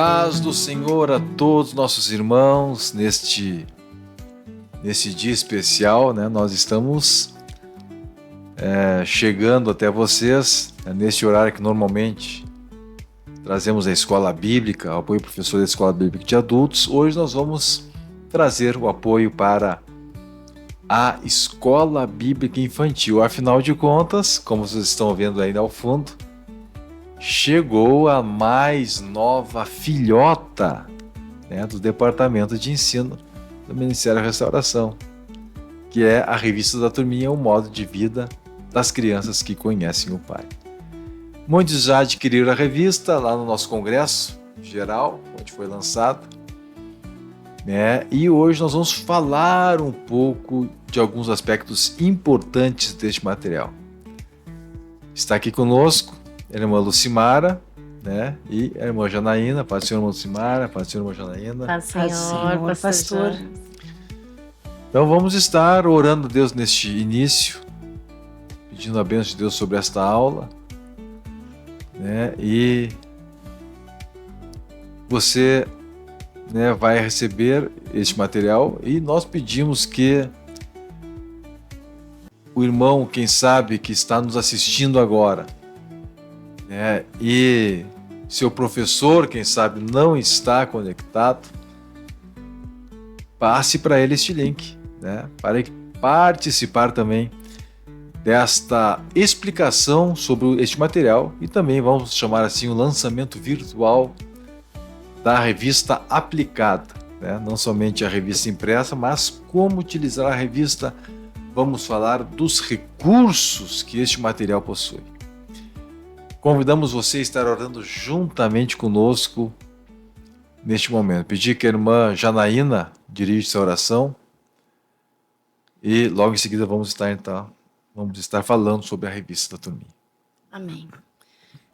Paz do Senhor a todos nossos irmãos neste dia especial, né? Nós estamos chegando até vocês neste horário que normalmente trazemos a Escola Bíblica, o apoio professor da Escola Bíblica de Adultos. Hoje nós vamos trazer o apoio para a Escola Bíblica Infantil. Afinal de contas, como vocês estão vendo aí ao fundo, chegou a mais nova filhota, né, do Departamento de Ensino do Ministério da Restauração, que é a revista da Turminha, o modo de vida das crianças que conhecem o Pai. Muitos já adquiriram a revista lá no nosso congresso geral, onde foi lançada, né? E hoje nós vamos falar um pouco de alguns aspectos importantes deste material. Está aqui conosco a irmã Lucimara, né? E a irmã Janaína. Paz do Senhor, irmã Lucimara. Paz do Senhor, irmã Janaína. Paz do Senhor, pastor. Então vamos estar orando a Deus neste início, pedindo a bênção de Deus sobre esta aula, né? E você, né, vai receber este material e nós pedimos que o irmão, quem sabe, que está nos assistindo agora, né, e seu professor, quem sabe, não está conectado, passe para ele este link, né, para ele participar também desta explicação sobre este material e também vamos chamar assim o lançamento virtual da revista aplicada, né, não somente a revista impressa, mas como utilizar a revista. Vamos falar dos recursos que este material possui. Convidamos você a estar orando juntamente conosco neste momento. Pedir que a irmã Janaína dirija essa oração e logo em seguida vamos estar falando sobre a revista da Turminha. Amém.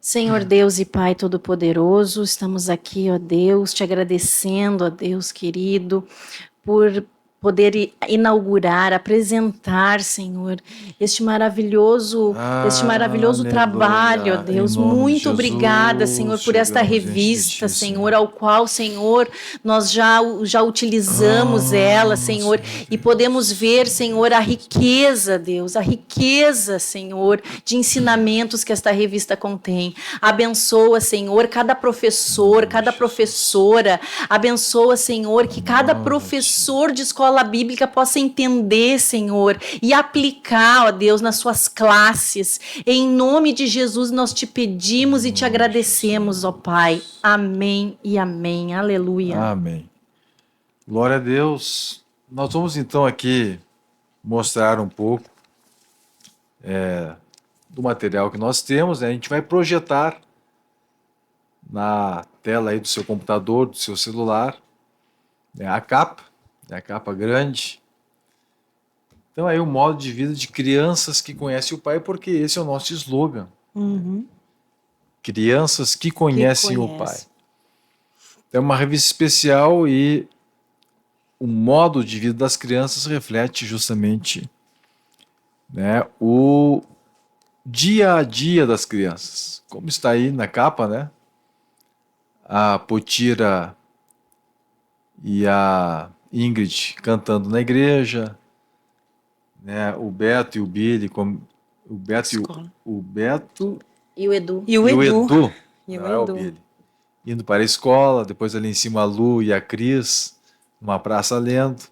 Senhor Deus e Pai Todo-Poderoso, estamos aqui, ó Deus, te agradecendo, ó Deus querido, por poder inaugurar, apresentar, Senhor, este maravilhoso trabalho, ó Deus. Muito obrigada, Senhor, por esta revista, Senhor, ao qual, Senhor, nós já utilizamos ela, Senhor, e podemos ver, Senhor, a riqueza, Deus, a riqueza, Senhor, de ensinamentos que esta revista contém. Abençoa, Senhor, cada professor, cada professora, abençoa, Senhor, que cada professor de escola bíblica possa entender, Senhor, e aplicar, ó Deus, nas suas classes. Em nome de Jesus nós te pedimos e te agradecemos, ó Pai. Amém e amém. Aleluia. Amém. Glória a Deus. Nós vamos então aqui mostrar um pouco do material que nós temos, né? A gente vai projetar na tela aí do seu computador, do seu celular, né, a capa grande. Então aí o modo de vida de crianças que conhecem o Pai, porque esse é o nosso slogan. Uhum. Crianças que conhecem o Pai. É uma revista especial e o modo de vida das crianças reflete justamente, né, o dia a dia das crianças. Como está aí na capa, né? A Potira e a Ingrid cantando na igreja, né? O Beto e o Billy, o Beto E o Edu. e o Edu, o Billy, indo para a escola. Depois ali em cima a Lu e a Cris, numa praça lendo.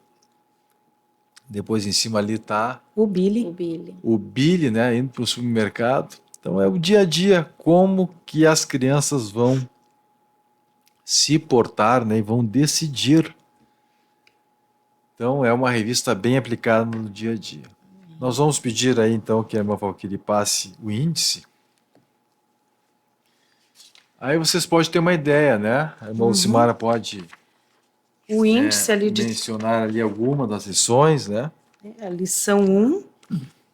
Depois em cima ali está o Billy, né? Indo para o supermercado. Então é o dia a dia, como que as crianças vão se portar, né? E vão decidir. Então é uma revista bem aplicada no dia a dia. Nós vamos pedir aí então que a irmã Valquíria passe o índice. Aí vocês podem ter uma ideia, né? A irmã Lucimara pode o índice ali mencionar ali alguma das lições, né? A lição 1,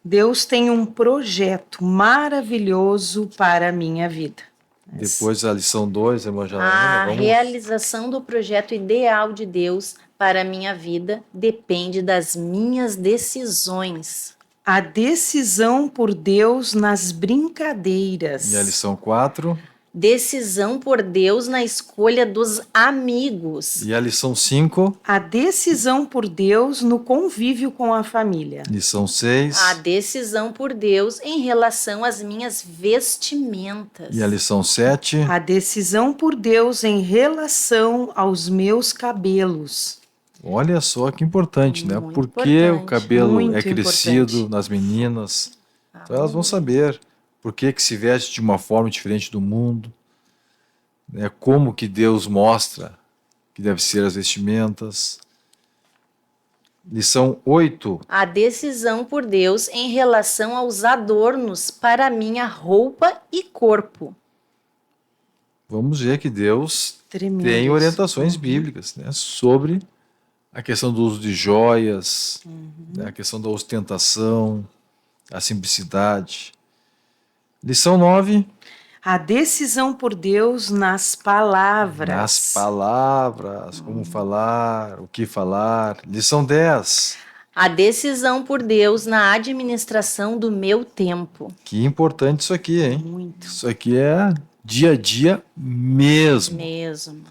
Deus tem um projeto maravilhoso para a minha vida. Depois a lição 2, a irmã Janaína. A realização do projeto ideal de Deus para a minha vida depende das minhas decisões. A decisão por Deus nas brincadeiras. E a lição 4? Decisão por Deus na escolha dos amigos. E a lição 5, A decisão por Deus no convívio com a família. lição 6 A decisão por Deus em relação às minhas vestimentas. e a lição 7. A decisão por Deus em relação aos meus cabelos. Olha só que importante, né? Muito Por que o importante. cabelo Muito é crescido importante. nas meninas? Então elas vão saber por que se veste de uma forma diferente do mundo, né? Como que Deus mostra que deve ser as vestimentas. Lição 8, A decisão por Deus em relação aos adornos para minha roupa e corpo. vamos ver que Deus Tremendo. tem isso. orientações bíblicas, né, sobre a questão do uso de joias, né, a questão da ostentação, a simplicidade. Lição 9, A decisão por Deus nas palavras. nas palavras, como falar, o que falar. Lição 10, A decisão por Deus na administração do meu tempo. que importante isso aqui, hein? Muito. Isso aqui é dia a dia mesmo. Mesmo.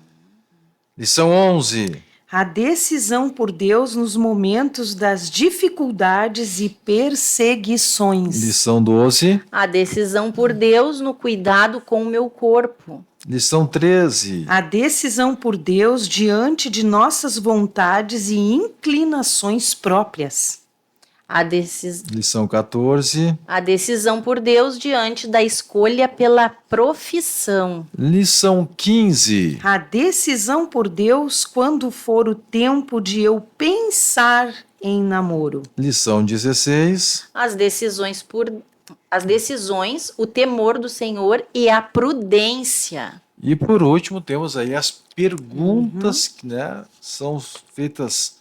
Lição 11, A decisão por Deus nos momentos das dificuldades e perseguições. lição 12, A decisão por Deus no cuidado com o meu corpo. lição 13, A decisão por Deus diante de nossas vontades e inclinações próprias. lição 14, A decisão por Deus diante da escolha pela profissão. lição 15, A decisão por Deus quando for o tempo de eu pensar em namoro. lição 16, As decisões, o temor do Senhor e a prudência. e por último temos aí as perguntas, né? São feitas,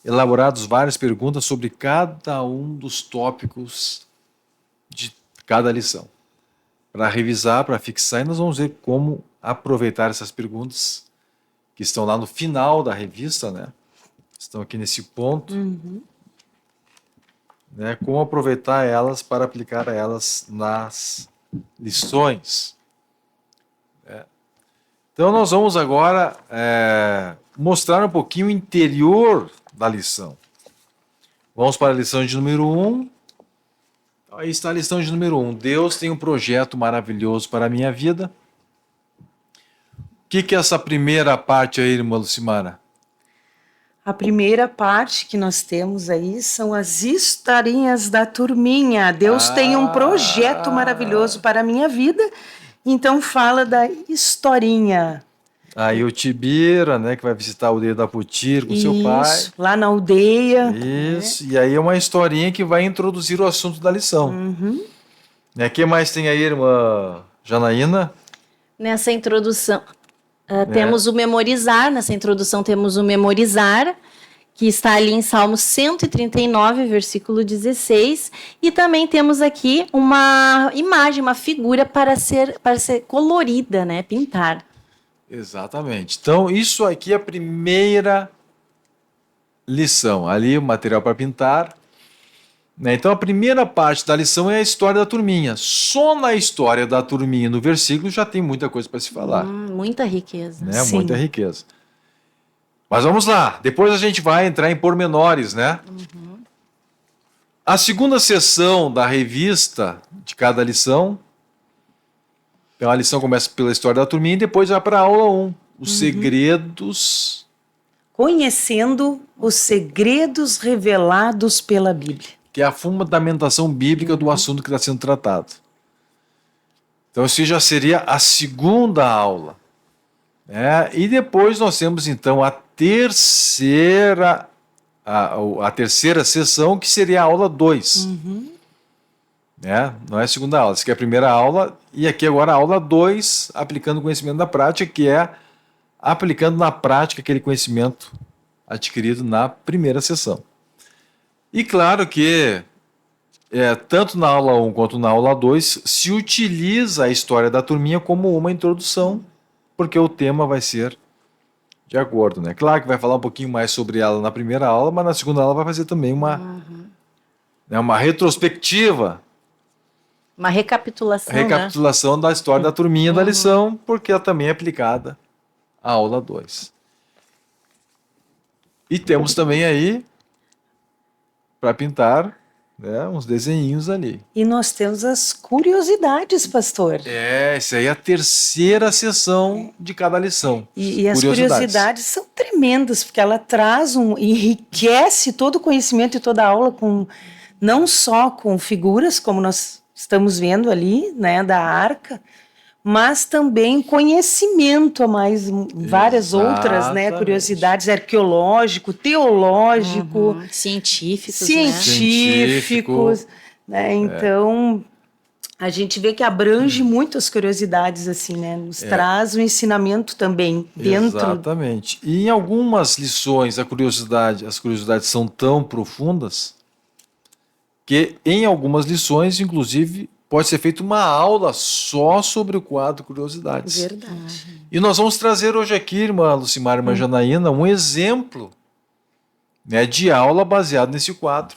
elaboradas várias perguntas sobre cada um dos tópicos de cada lição. Para revisar, para fixar, e nós vamos ver como aproveitar essas perguntas que estão lá no final da revista, né? Estão aqui nesse ponto, né? Como aproveitar elas para aplicar elas nas lições. Então nós vamos agora mostrar um pouquinho o interior da lição. Vamos para a lição de número 1. Aí está a lição de número 1. Deus tem um projeto maravilhoso para a minha vida. O que é essa primeira parte aí, irmã Lucimara? A primeira parte que nós temos aí são as historinhas da turminha. Deus tem um projeto maravilhoso para a minha vida, então fala da historinha. Aí o Tibira, né, que vai visitar a aldeia da Putir com seu pai. Isso, lá na aldeia. Isso, e aí é uma historinha que vai introduzir o assunto da lição. Uhum. O que mais tem aí, irmã Janaína? Nessa introdução, temos o memorizar. Nessa introdução temos o memorizar, que está ali em Salmos 139, versículo 16. E também temos aqui uma imagem, uma figura para ser colorida, né? Pintar. Exatamente. Então, isso aqui é a primeira lição. Ali, o material para pintar. Né? Então, a primeira parte da lição é a história da turminha. Só na história da turminha, no versículo, já tem muita coisa para se falar. Muita riqueza. Né? Sim. Muita riqueza. Mas vamos lá. Depois a gente vai entrar em pormenores, né? A segunda sessão da revista de cada lição. Então, a lição começa pela história da turminha e depois vai para a aula 1. Os segredos... Conhecendo os segredos revelados pela Bíblia. Que é a fundamentação bíblica do assunto que está sendo tratado. Então, isso já seria a segunda aula. Né? E depois nós temos, então, a terceira sessão, que seria a aula 2. Né? Não é a segunda aula, essa aqui é a primeira aula, e aqui agora a aula 2, aplicando o conhecimento da prática, que é aplicando na prática aquele conhecimento adquirido na primeira sessão. E claro que, tanto na aula 1 quanto na aula 2, se utiliza a história da turminha como uma introdução, porque o tema vai ser de acordo, né? Claro que vai falar um pouquinho mais sobre ela na primeira aula, mas na segunda aula vai fazer também uma retrospectiva Uma recapitulação, recapitulação da história da turminha da lição, porque ela também é aplicada à aula 2. E temos também aí, para pintar, né, uns desenhinhos ali. E nós temos as curiosidades, pastor. Essa aí é a terceira sessão de cada lição. E as curiosidades são tremendas, porque ela enriquece todo o conhecimento e toda a aula, não só com figuras, como nós estamos vendo ali, né, da arca, mas também conhecimento a mais, várias outras, né, curiosidades, arqueológico, teológico, científicos, né, então a gente vê que abrange muitas curiosidades, assim, né, nos traz um ensinamento também dentro. Exatamente. E em algumas lições as curiosidades são tão profundas que em algumas lições, inclusive, pode ser feita uma aula só sobre o quadro Curiosidades. Verdade. E nós vamos trazer hoje aqui, irmã Lucimar e irmã Janaína, um exemplo, né, de aula baseado nesse quadro.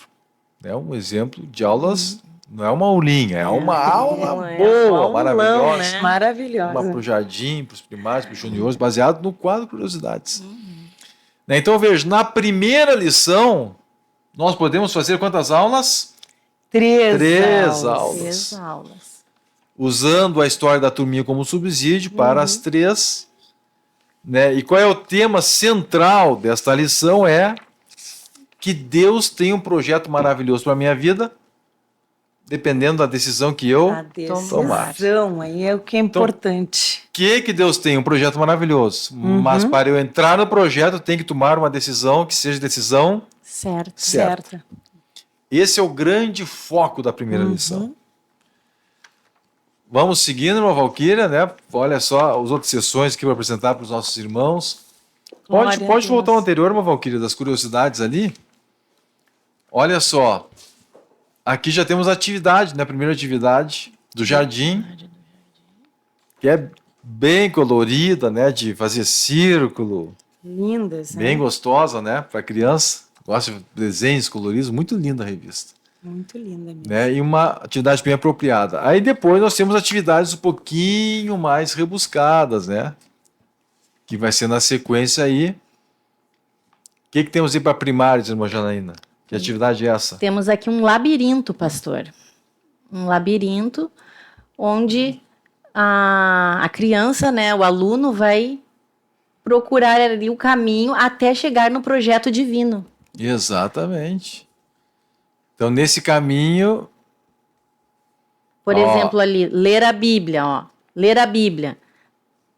Né, um exemplo de aulas, não é uma aulinha, é uma aula boa, maravilhosa. Né? Maravilhosa. Uma para o jardim, para os primários, para os juniores, baseado no quadro Curiosidades. Né, então, veja, na primeira lição, nós podemos fazer quantas aulas? Três aulas. Usando a história da turminha como subsídio para as três. Né? E qual é o tema central desta lição? É que Deus tem um projeto maravilhoso para a minha vida, dependendo da decisão que eu tomar. Aí é o que é importante. Então, que Deus tem um projeto maravilhoso, mas para eu entrar no projeto, eu tenho que tomar uma decisão que seja decisão certa. Esse é o grande foco da primeira lição. Vamos seguindo, irmã Valquíria, né? Olha só as outras sessões que eu vou apresentar para os nossos irmãos. Pode voltar ao anterior, irmã Valquíria, das curiosidades ali. Olha só. Aqui já temos a atividade, né? A primeira atividade do jardim, que é bem colorida, né? De fazer círculo. Lindas, bem gostosa, né? Para criança. Gosto de desenhos coloridos, muito linda a revista. Muito linda mesmo. Né? E uma atividade bem apropriada. Aí depois nós temos atividades um pouquinho mais rebuscadas, né? Que vai ser na sequência aí. O que temos aí para primários, irmã Janaína? Que atividade é essa? Temos aqui um labirinto, pastor. Um labirinto onde a criança, né, o aluno vai procurar ali o caminho até chegar no projeto divino. Exatamente. Então, nesse caminho... Por exemplo, ali, ler a Bíblia, ó. Ler a Bíblia.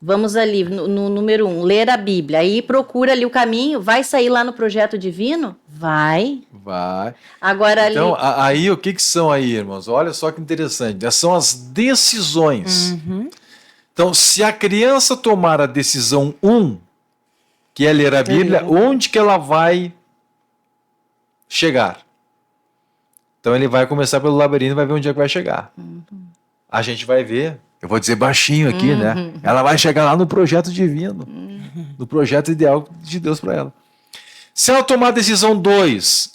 Vamos ali, no número 1, ler a Bíblia. Aí procura ali o caminho, vai sair lá no projeto divino? Vai. Agora então, aí o que são aí, irmãos? Olha só que interessante. São as decisões. Então, se a criança tomar a decisão 1, que é ler a Bíblia, onde que ela vai chegar? Então ele vai começar pelo labirinto e vai ver onde é que vai chegar. A gente vai ver, eu vou dizer baixinho aqui, né? Ela vai chegar lá no projeto divino, no projeto ideal de Deus para ela. Se ela tomar a decisão 2...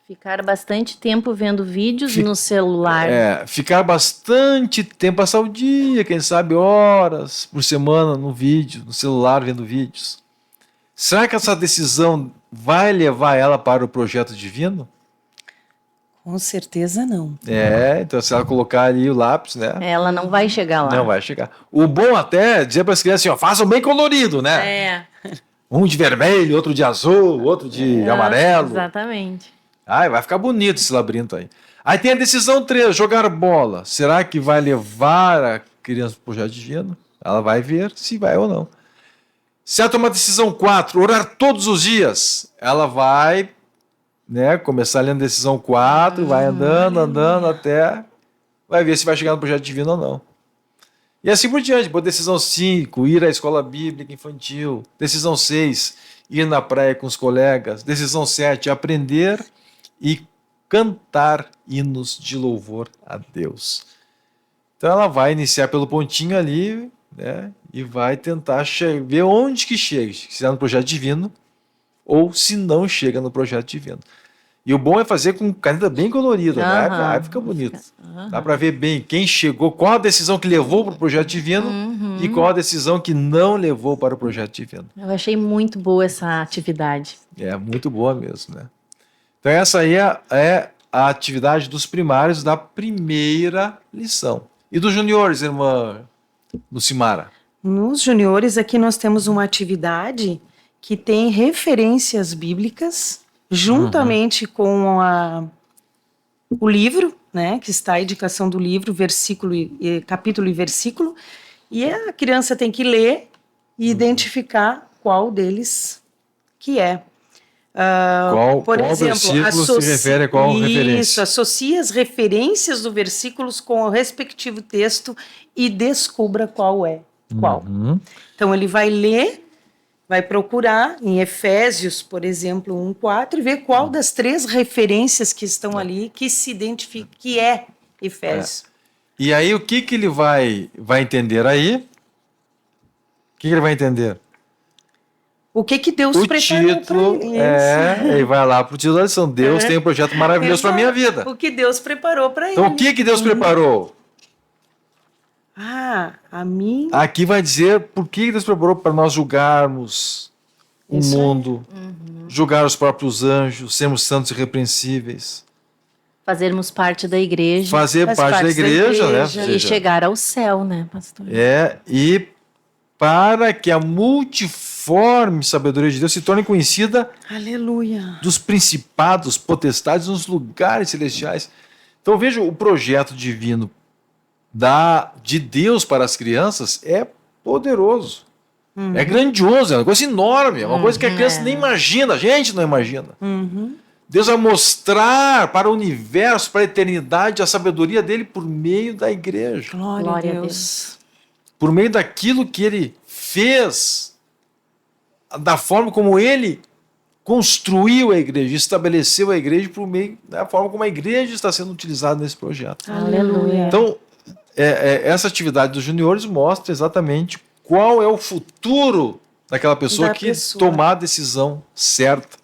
Ficar bastante tempo vendo vídeos no celular. Ficar bastante tempo, passar o dia, quem sabe horas por semana no vídeo, no celular vendo vídeos. Será que essa decisão vai levar ela para o projeto divino? Com certeza não. Então se ela colocar ali o lápis, né? Ela não vai chegar lá. Não vai chegar. O bom até é dizer para as crianças assim, ó, façam bem colorido, né? Um de vermelho, outro de azul, outro de amarelo. Exatamente. Vai ficar bonito esse labirinto aí. Aí tem a decisão 3, jogar bola. Será que vai levar a criança para o projeto divino? Ela vai ver se vai ou não. Se ela tomar a decisão 4, orar todos os dias, ela vai, né, começar lendo a decisão 4, vai andando até, vai ver se vai chegar no projeto divino ou não. E assim por diante. Depois, decisão 5, ir à escola bíblica infantil. Decisão 6, ir na praia com os colegas. Decisão 7, aprender e cantar hinos de louvor a Deus. Então ela vai iniciar pelo pontinho ali, né, e vai tentar ver onde que chega, se é no projeto divino ou se não chega no projeto divino. E o bom é fazer com caneta bem colorida, né? Aham. Aí fica bonito. Aham. Dá para ver bem quem chegou, qual a decisão que levou para o projeto divino e qual a decisão que não levou para o projeto divino. Eu achei muito boa essa atividade. É muito boa mesmo, né? Então essa aí é a atividade dos primários da primeira lição. E dos juniores, irmã Lucimara? Nos juniores, aqui nós temos uma atividade que tem referências bíblicas, juntamente com o livro, né, que está a indicação do livro, versículo capítulo e versículo, e a criança tem que ler e identificar qual deles que é. Qual exemplo, versículo se refere a qual referência? Isso, associe as referências do versículos com o respectivo texto e descubra qual é qual. Então ele vai ler, vai procurar em Efésios, por exemplo, 1:4 e ver qual das 3 referências que estão ali que se identifica que é Efésios. E aí o que ele vai entender aí? O que ele vai entender? O que Deus O preparou título para ele. ele vai lá para o título da lição. Deus tem um projeto maravilhoso para a minha vida. O que Deus preparou para ele. Então o que Deus preparou? A mim. Aqui vai dizer por que Deus preparou para nós julgarmos o Isso aí. mundo, julgar os próprios anjos, sermos santos e irrepreensíveis, Fazermos parte da igreja fazer Faz parte da parte da igreja, né? igreja. Ou e seja, chegar ao céu, né, pastor? e para que a multiforme sabedoria de Deus se torne conhecida Aleluia. dos principados, potestades nos lugares celestiais. Então veja, o projeto divino de Deus para as crianças é poderoso. É grandioso, é uma coisa enorme, é uma coisa que a criança nem imagina, a gente não imagina. Deus vai mostrar para o universo, para a eternidade, a sabedoria dele por meio da igreja. Glória a Deus. Por meio daquilo que ele fez, da forma como ele construiu a igreja, estabeleceu a igreja por meio da forma como a igreja está sendo utilizada nesse projeto. Aleluia. Então, essa atividade dos juniores mostra exatamente qual é o futuro daquela pessoa que tomar a decisão certa,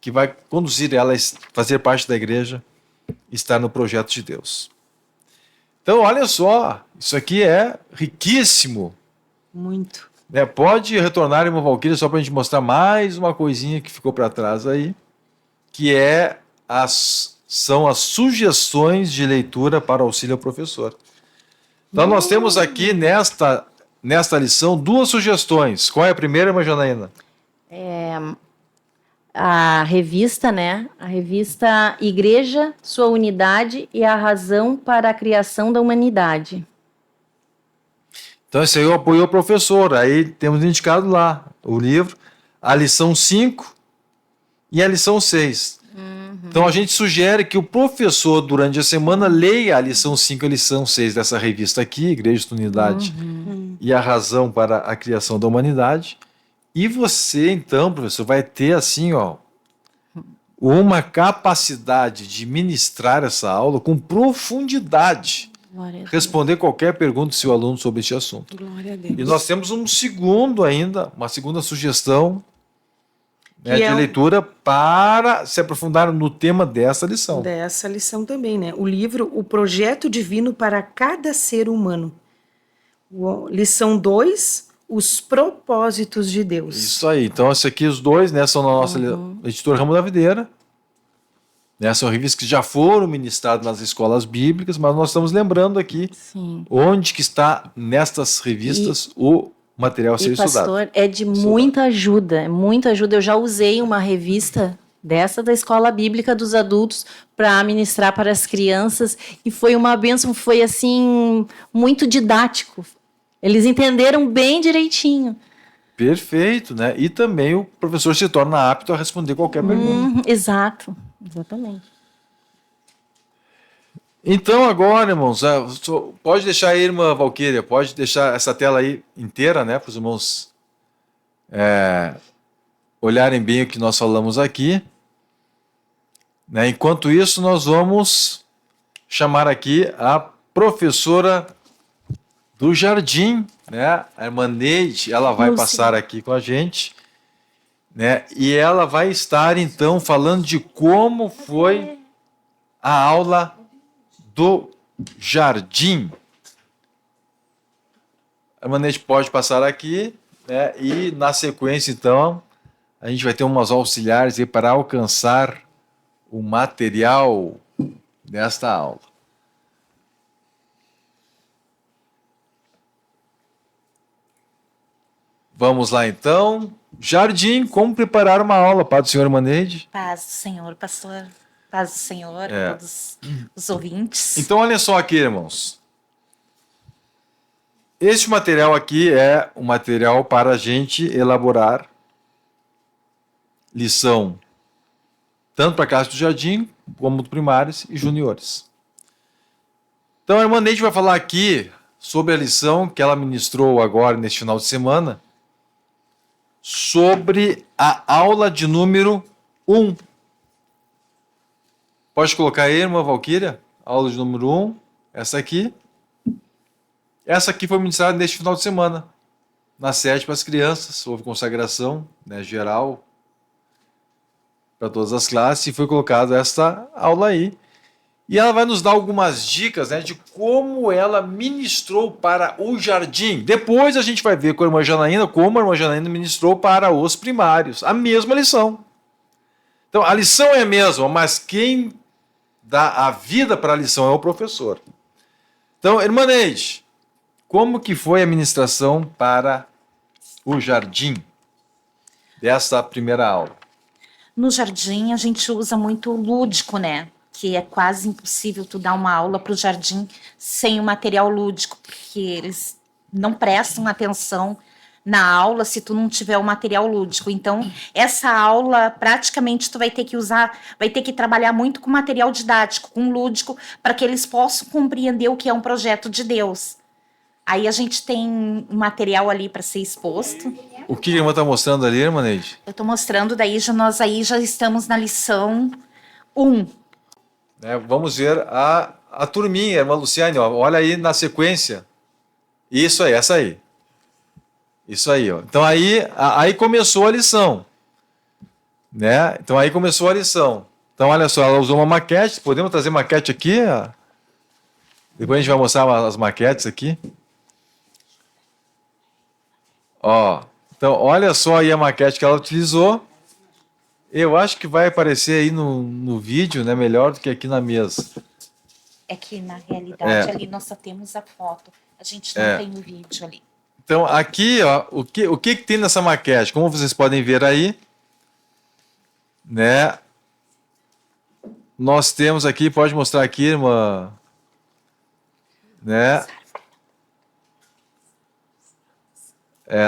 que vai conduzir ela a fazer parte da igreja, estar no projeto de Deus. Então, olha só, isso aqui é riquíssimo. Muito. Pode retornar, irmã Valquíria, só para a gente mostrar mais uma coisinha que ficou para trás aí, que são as sugestões de leitura para auxílio ao professor. Então, nós temos aqui nesta lição 2 sugestões. Qual é a primeira, irmã Janaína? A revista, né? A revista Igreja, Sua Unidade e a Razão para a Criação da Humanidade. Então, esse aí eu apoio o professor. Aí temos indicado lá o livro, a lição 5 e a lição 6. Então, a gente sugere que o professor, durante a semana, leia a lição 5 e a lição 6 dessa revista aqui, Igreja da Unidade e a Razão para a Criação da Humanidade. E você, então, professor, vai ter assim, uma capacidade de ministrar essa aula com profundidade, responder qualquer pergunta do seu aluno sobre este assunto. Glória a Deus. E nós temos uma segunda sugestão de leitura para se aprofundar no tema dessa lição. Dessa lição também, né? O livro O Projeto Divino para Cada Ser Humano. Lição 2, Os Propósitos de Deus. Isso aí. Então, esses aqui, os dois, né, são na nossa editora Ramo da Videira. São revistas que já foram ministradas nas escolas bíblicas, mas nós estamos lembrando aqui onde que está nestas revistas o material a ser estudado. Pastor, é de muita ajuda, muita ajuda. Eu já usei uma revista dessa da Escola Bíblica dos Adultos para ministrar para as crianças e foi uma bênção, foi assim, muito didático. Eles entenderam bem direitinho. Perfeito, né? E também o professor se torna apto a responder qualquer pergunta. Exato, exatamente. Então agora, irmãos, pode deixar aí, irmã Valquíria, pode deixar essa tela aí inteira, né, para os irmãos olharem bem o que nós falamos aqui. Enquanto isso, nós vamos chamar aqui a professora do Jardim, né, a irmã Neide, ela vai passar aqui com a gente. né? E ela vai estar, então, falando de como foi a aula do jardim. A Manete pode passar aqui, né? E na sequência, então, a gente vai ter umas auxiliares aí para alcançar o material desta aula. Vamos lá, então. Jardim, como preparar uma aula, Paz do Senhor Maneide? Paz do Senhor, pastor. Paz do Senhor, todos os ouvintes. Então, olha só aqui, irmãos. Este material aqui é um material para a gente elaborar lição, tanto para a classe do jardim, como do primários e juniores. Então, a irmã Neide vai falar aqui sobre a lição que ela ministrou agora, neste final de semana, sobre a aula de número 1. Pode colocar aí, irmã Valquíria? Aula de número 1, essa aqui. Essa aqui foi ministrada neste final de semana, na sede para as crianças. Houve consagração, né, geral para todas as classes e foi colocada esta aula aí. E ela vai nos dar algumas dicas, né, de como ela ministrou para o jardim. Depois a gente vai ver com a irmã Janaína como a irmã Janaína ministrou para os primários. A mesma lição. Então, a lição é a mesma, mas quem dá a vida para a lição é o professor. Então, irmã Neide, como que foi a ministração para o jardim dessa primeira aula? No jardim, a gente usa muito o lúdico, né? Que é quase impossível tu dar uma aula para o jardim sem o material lúdico, porque eles não prestam atenção na aula se tu não tiver o material lúdico. Então, essa aula, praticamente, tu vai ter que usar, vai ter que trabalhar muito com material didático, com lúdico, para que eles possam compreender o que é um projeto de Deus. Aí a gente tem um material ali para ser exposto. O que a irmã está mostrando ali, irmã Neide? Eu estou mostrando, daí nós aí já estamos na lição 1. Vamos ver a turminha, irmã Luciane, ó, olha aí na sequência. Isso aí, essa aí. Isso aí, ó. Então aí começou a lição. Né? Então aí começou a lição. Então olha só, ela usou uma maquete. Podemos trazer maquete aqui? Depois a gente vai mostrar as maquetes aqui. Ó, então olha só aí a maquete que ela utilizou. Eu acho que vai aparecer aí no vídeo, né, melhor do que aqui na mesa. É que na realidade ali nós só temos a foto. A gente não tem o vídeo ali. Então aqui, ó, o que tem nessa maquete? Como vocês podem ver aí, né? Nós temos aqui, pode mostrar aqui, irmã, né?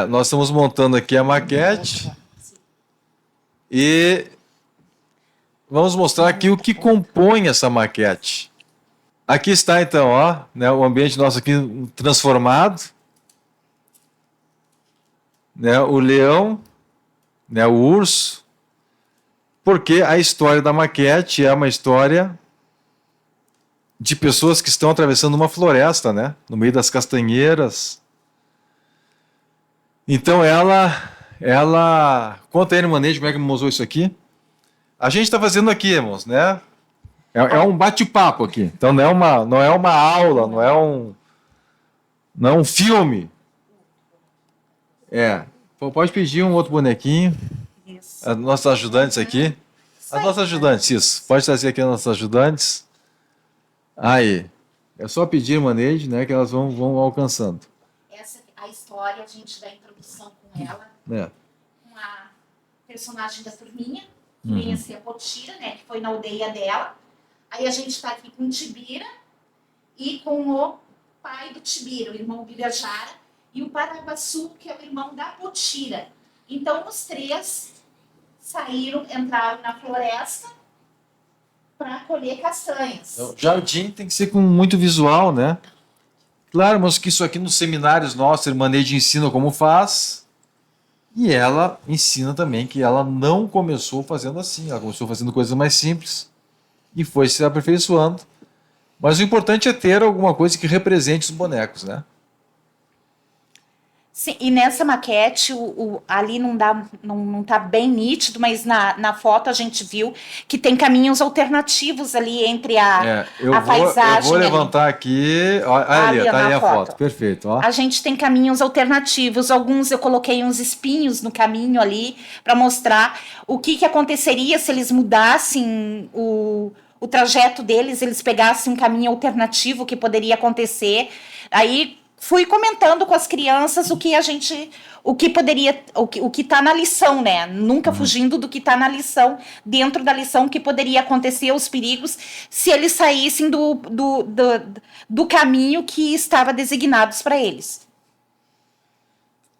Nós estamos montando aqui a maquete e vamos mostrar aqui o que compõe essa maquete. Aqui está então, ó, né, o ambiente nosso aqui transformado, né, o leão, né, o urso, porque a história da maquete é uma história de pessoas que estão atravessando uma floresta, né, no meio das castanheiras. Então ela conta aí, irmã Neide, como é que usou isso aqui? A gente está fazendo aqui, irmãos, né? É um bate-papo aqui. Então não é uma aula, não é um filme. Pode pedir um outro bonequinho. Isso. As nossas ajudantes aqui. As nossas ajudantes, isso. Pode trazer aqui as nossas ajudantes. Aí. É só pedir, irmã Neide, né, que elas vão alcançando. Essa a história, a gente dá introdução com ela. Com a personagem da turminha, que vem a ser a Potira, né, que foi na aldeia dela. Aí a gente está aqui com o Tibira e com o pai do Tibira, o irmão Birajara, e o Parabaçu, que é o irmão da Potira. Então, os três entraram na floresta para colher castanhas. O jardim tem que ser com muito visual, né? Claro, mas que isso aqui nos seminários nossos, a irmã Neide ensina como faz, e ela ensina também que ela não começou fazendo assim, ela começou fazendo coisas mais simples. E foi se aperfeiçoando. Mas o importante é ter alguma coisa que represente os bonecos, né? Sim, e nessa maquete, ali não tá bem nítido, mas na foto a gente viu que tem caminhos alternativos ali entre a paisagem. Eu vou levantar aqui. Olha ali, Ali, tá na aí a foto. foto. Perfeito. Ó. A gente tem caminhos alternativos. Alguns eu coloquei uns espinhos no caminho ali para mostrar o que aconteceria se eles mudassem o trajeto deles, eles pegassem um caminho alternativo, o que poderia acontecer. Aí fui comentando com as crianças o que poderia, o que está na lição, né? Nunca fugindo do que está na lição, dentro da lição, o que poderia acontecer, os perigos, se eles saíssem do caminho que estava designados para eles.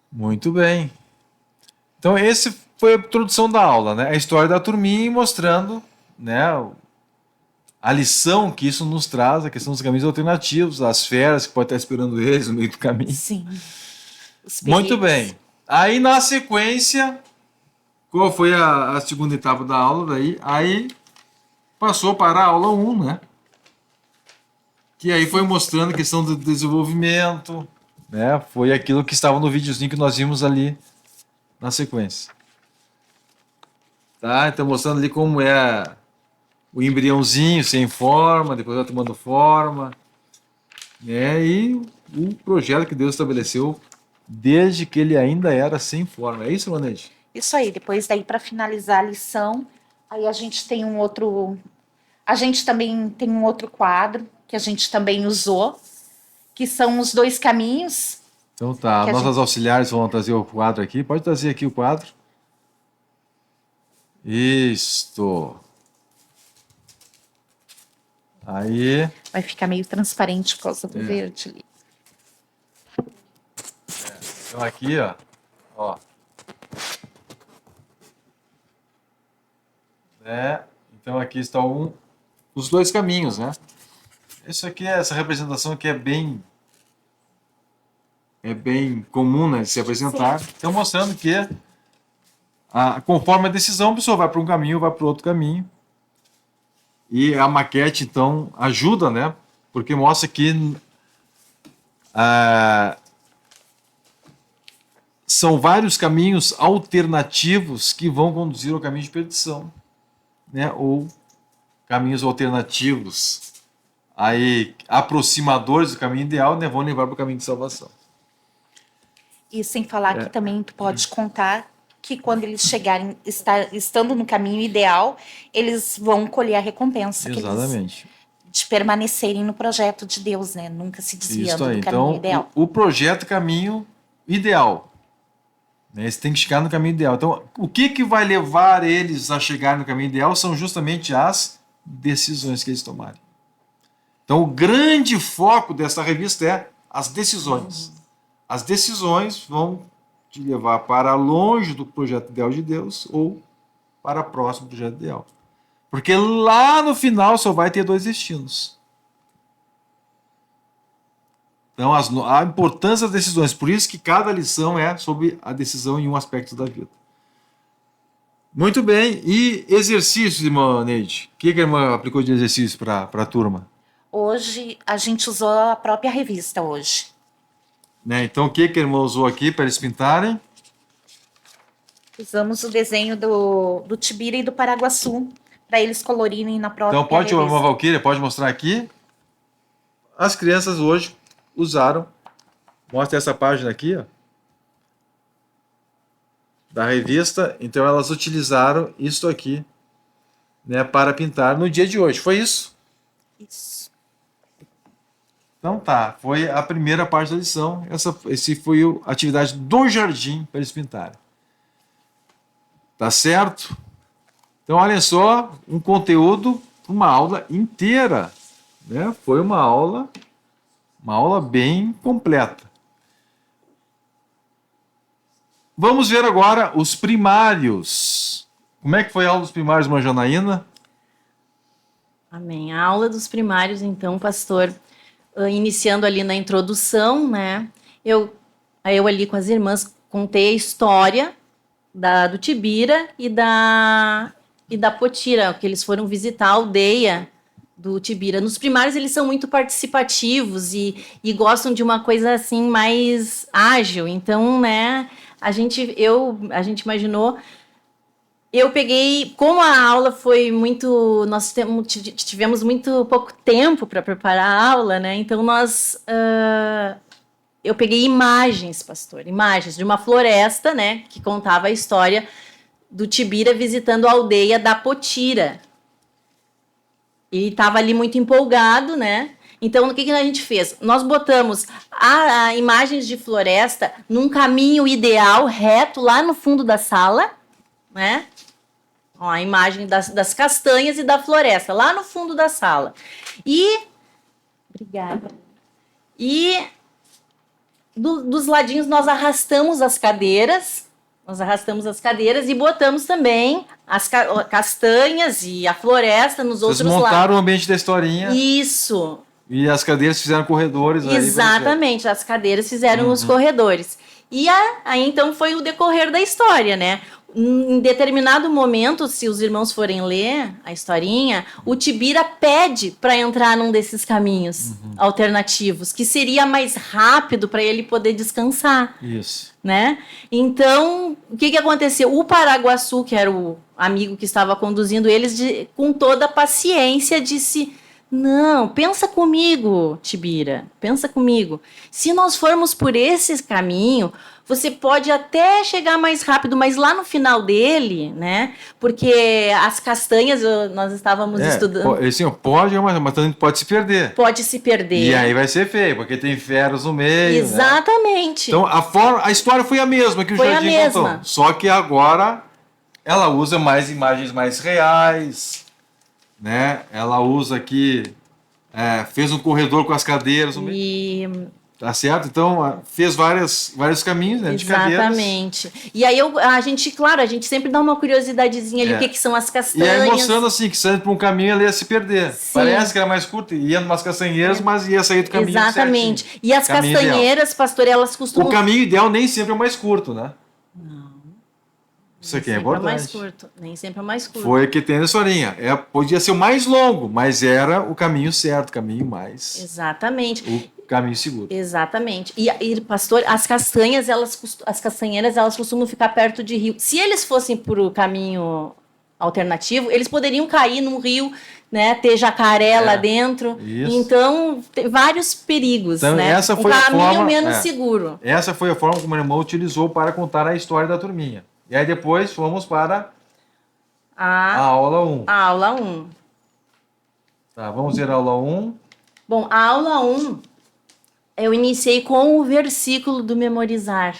Muito bem. Então, esse foi a introdução da aula, né? A história da turminha mostrando, né, a lição que isso nos traz, a questão dos caminhos alternativos, as feras que pode estar esperando eles no meio do caminho. Sim. Muito bem. Aí, na sequência, qual foi a segunda etapa da aula? Daí, aí passou para a aula 1, né? Que aí foi mostrando a questão do desenvolvimento, né? Foi aquilo que estava no videozinho que nós vimos ali na sequência. Tá? Então, mostrando ali como é o embriãozinho sem forma, depois vai tomando forma, né? E o projeto que Deus estabeleceu desde que ele ainda era sem forma. É isso, Maneide? Isso aí. Depois daí, para finalizar a lição, aí a gente tem um outro... A gente também tem um outro quadro que a gente também usou, que são os 2 caminhos. Então tá, nossas auxiliares vão trazer o quadro aqui. Pode trazer aqui o quadro. Isto. Aí. Vai ficar meio transparente por causa do verde ali. Então aqui, ó. Então aqui estão os 2 caminhos, né? Isso aqui, essa representação aqui é bem comum, né, de se apresentar. Então mostrando que conforme a decisão, a pessoa vai para um caminho, vai para o outro caminho. E a maquete, então, ajuda, né? Porque mostra que são vários caminhos alternativos que vão conduzir ao caminho de perdição, né? Ou caminhos alternativos, aí aproximadores do caminho ideal, né? Vão levar para o caminho de salvação. E sem falar que também tu pode contar que quando eles chegarem, estando no caminho ideal, eles vão colher a recompensa. Exatamente. De permanecerem no projeto de Deus, né? Nunca se desviando do caminho então, ideal. O projeto caminho ideal. Né? Eles têm que chegar no caminho ideal. Então, o que vai levar eles a chegar no caminho ideal são justamente as decisões que eles tomarem. Então, o grande foco dessa revista é as decisões. As decisões vão te levar para longe do projeto ideal de Deus ou para próximo do projeto ideal. Porque lá no final só vai ter 2 destinos. Então, a importância das decisões. Por isso que cada lição é sobre a decisão em um aspecto da vida. Muito bem. E exercícios, irmã Neide? O que a irmã aplicou de exercício para a turma? Hoje, a gente usou a própria revista hoje. Né? Então, o que a irmã usou aqui para eles pintarem? Usamos o desenho do Tibira e do Paraguaçu, para eles colorirem na própria Então, pode, revista. irmã Valquíria, pode mostrar aqui? As crianças hoje usaram, mostra essa página aqui, ó, da revista. Então, elas utilizaram isso aqui, né, para pintar no dia de hoje. Foi isso? Isso. Então tá, foi a primeira parte da lição. Esse foi a atividade do jardim para eles pintarem. Tá certo? Então olha só, um conteúdo, uma aula inteira, né? Foi uma aula bem completa. Vamos ver agora os primários. Como é que foi a aula dos primários, irmã Janaína? Amém. A aula dos primários, então, pastor, iniciando ali na introdução, né? Eu ali com as irmãs contei a história do Tibira e da Potira, que eles foram visitar a aldeia do Tibira. Nos primários eles são muito participativos e gostam de uma coisa assim mais ágil. Então, né, a gente imaginou. Eu peguei, como a aula foi muito, tivemos muito pouco tempo para preparar a aula, né? Então eu peguei imagens, pastor, imagens de uma floresta, né, que contava a história do Tibira visitando a aldeia da Potira. E estava ali muito empolgado, né? Então, o que a gente fez? Nós botamos a imagens de floresta num caminho ideal, reto, lá no fundo da sala, né? Ó, a imagem das castanhas e da floresta, lá no fundo da sala. Obrigada. E dos ladinhos nós arrastamos as cadeiras. E botamos também as castanhas e a floresta nos outros lados. Vocês montaram o ambiente da historinha. Isso. E as cadeiras fizeram corredores. Exatamente, as cadeiras fizeram os corredores. E aí, então, foi o decorrer da história, né? Em determinado momento, se os irmãos forem ler a historinha, o Tibira pede para entrar num desses caminhos alternativos, que seria mais rápido para ele poder descansar. Isso. Né? Então, o que aconteceu? O Paraguaçu, que era o amigo que estava conduzindo eles, com toda a paciência, disse: não, pensa comigo, Tibira, pensa comigo. Se nós formos por esse caminho, você pode até chegar mais rápido, mas lá no final dele, né? Porque as castanhas, nós estávamos estudando. Assim, pode, mas também pode se perder. Pode se perder. E aí vai ser feio, porque tem feras no meio. Exatamente. Né? Então, a história foi a mesma que o Jardim contou. Só que agora ela usa mais imagens mais reais, né? Ela usa aqui, fez um corredor com as cadeiras no meio. Tá certo? Então, fez vários caminhos, né? De cadeiras. Exatamente. E aí, a gente sempre dá uma curiosidadezinha ali, o que são as castanhas. E aí, mostrando assim, que saindo por um caminho, ela ia se perder. Sim. Parece que era mais curto, ia umas castanheiras, mas ia sair do caminho Exatamente. certinho. E as castanheiras, ideal. Pastor, elas costumam... O caminho ideal nem sempre é o mais curto, né? Não. Isso aqui é importante. Nem sempre é o mais curto. Foi o que tem na historinha. Podia ser o mais longo, mas era o caminho certo, o caminho mais... Exatamente. O caminho seguro. Exatamente. E pastor, as castanheiras, elas costumam ficar perto de rio. Se eles fossem por o caminho alternativo, eles poderiam cair num rio, né? Ter jacaré lá dentro. Isso. Então, tem vários perigos, então, né? Essa foi a forma, menos seguro. Essa foi a forma como a irmã utilizou para contar a história da turminha. E aí depois fomos para a aula 1. A aula 1. Tá, vamos ver a aula 1. Bom, a aula 1, eu iniciei com o versículo do memorizar,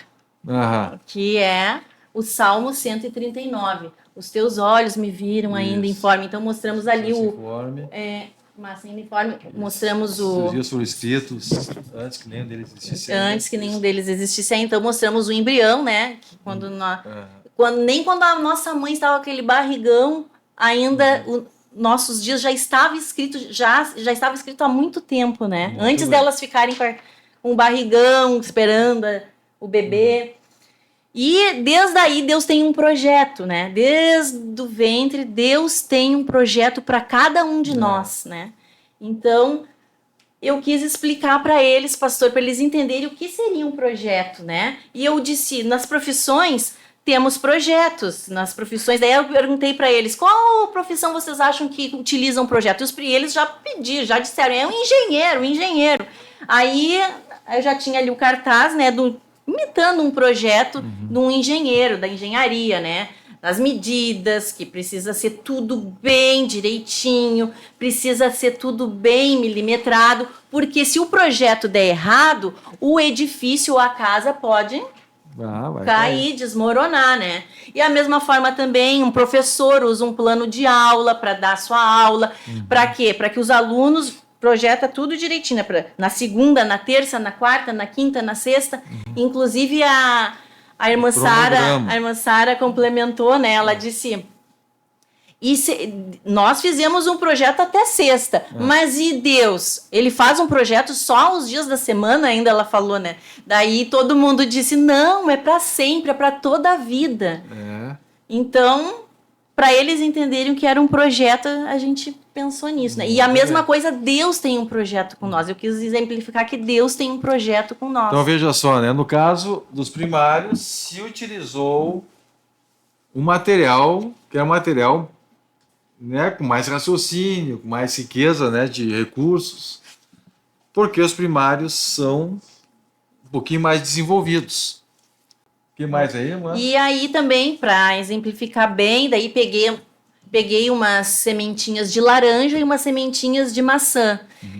que é o Salmo 139. Os teus olhos me viram ainda informe. Então, mostramos ali massa uniforme. Mostramos Os dias foram escritos antes que nenhum deles existisse. Antes que nenhum deles existisse. Então, mostramos o embrião, né? Que nem quando a nossa mãe estava com aquele barrigão, ainda... Nossos dias já estava escrito há muito tempo, né? Muito Antes bem. delas ficarem com um barrigão, esperando o bebê. E desde aí Deus tem um projeto, né? Desde o ventre, Deus tem um projeto para cada um de nós, né? Então, eu quis explicar para eles, pastor, para eles entenderem o que seria um projeto, né? E eu disse, nas profissões... Temos projetos nas profissões. Daí eu perguntei para eles, qual profissão vocês acham que utilizam projetos? E eles já disseram, é um engenheiro. Aí eu já tinha ali o cartaz, né, imitando um projeto de um engenheiro, da engenharia, né? As medidas, que precisa ser tudo bem direitinho, precisa ser tudo bem milimetrado, porque se o projeto der errado, o edifício ou a casa pode... vai cair, desmoronar, né? E a mesma forma também, um professor usa um plano de aula para dar a sua aula. Para quê? Para que os alunos projetem tudo direitinho, né? Na segunda, na terça, na quarta, na quinta, na sexta. Inclusive a irmã Sara complementou, né? Ela disse... nós fizemos um projeto até sexta, mas e Deus? Ele faz um projeto só os dias da semana, ainda ela falou, né? Daí todo mundo disse, não, é para sempre, é para toda a vida. Então, para eles entenderem que era um projeto, a gente pensou nisso, né? E a mesma coisa, Deus tem um projeto com nós. Eu quis exemplificar que Deus tem um projeto com nós. Então veja só, né? No caso dos primários, se utilizou um material que é um material, né, com mais raciocínio, com mais riqueza, né, de recursos, porque os primários são um pouquinho mais desenvolvidos. O que mais aí, mano? E aí também, para exemplificar bem, daí peguei umas sementinhas de laranja e umas sementinhas de maçã.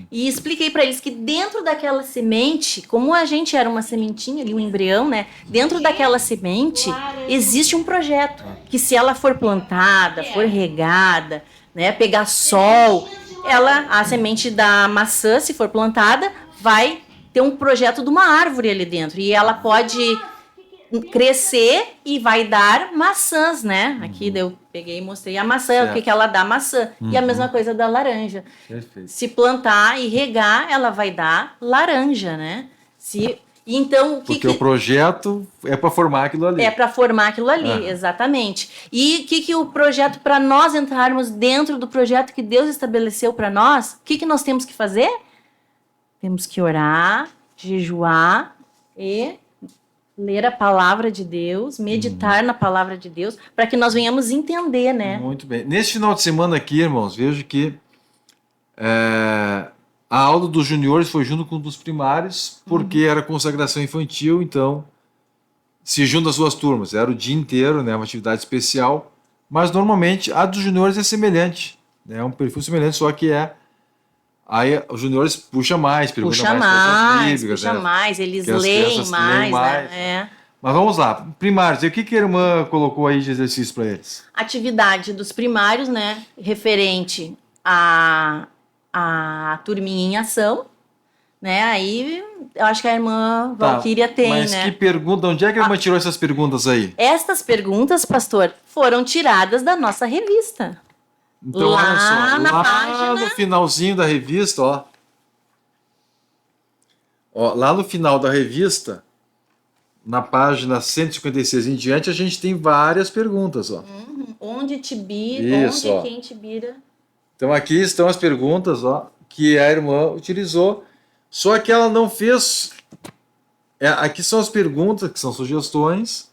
E expliquei para eles que dentro daquela semente, como a gente era uma sementinha ali, um embrião, né? Dentro daquela semente existe um projeto que, se ela for plantada, for regada, né, pegar sol, a semente da maçã, se for plantada, vai ter um projeto de uma árvore ali dentro. E ela pode crescer e vai dar maçãs, né? Aqui eu peguei e mostrei a maçã, o que ela dá maçã. E a mesma coisa da laranja. Perfeito. Se plantar e regar, ela vai dar laranja, né? Então, porque o projeto é para formar aquilo ali. É para formar aquilo ali, exatamente. E o que o projeto, para nós entrarmos dentro do projeto que Deus estabeleceu para nós, o que nós temos que fazer? Temos que orar, jejuar e ler a palavra de Deus, meditar na palavra de Deus, para que nós venhamos entender, né? Muito bem. Nesse final de semana aqui, irmãos, vejo que a aula dos juniores foi junto com dos primários, porque era consagração infantil, então se junta as duas turmas. Era o dia inteiro, né, uma atividade especial, mas normalmente a dos juniores é semelhante, né, é um perfil semelhante, só que aí os juniores puxam mais, perguntam mais coisas bíblicas, puxa né? mais, eles Que as leem crianças mais, leem mais, né? Mas vamos lá, primários, e o que a irmã colocou aí de exercício para eles? Atividade dos primários, né, referente a turminha em ação, né? Aí eu acho que a irmã Valquíria tem, mas né? que pergunta, onde é que a irmã tirou essas perguntas aí? Estas perguntas, pastor, foram tiradas da nossa revista. Então, Lá olha só, na lá página- no finalzinho da revista, ó, lá no final da revista, na página 156 em diante, a gente tem várias perguntas, ó. Onde te bira, Isso, onde ó. quem te bira. Então aqui estão as perguntas, ó, que a irmã utilizou, só que ela não fez. Aqui são as perguntas, que são sugestões.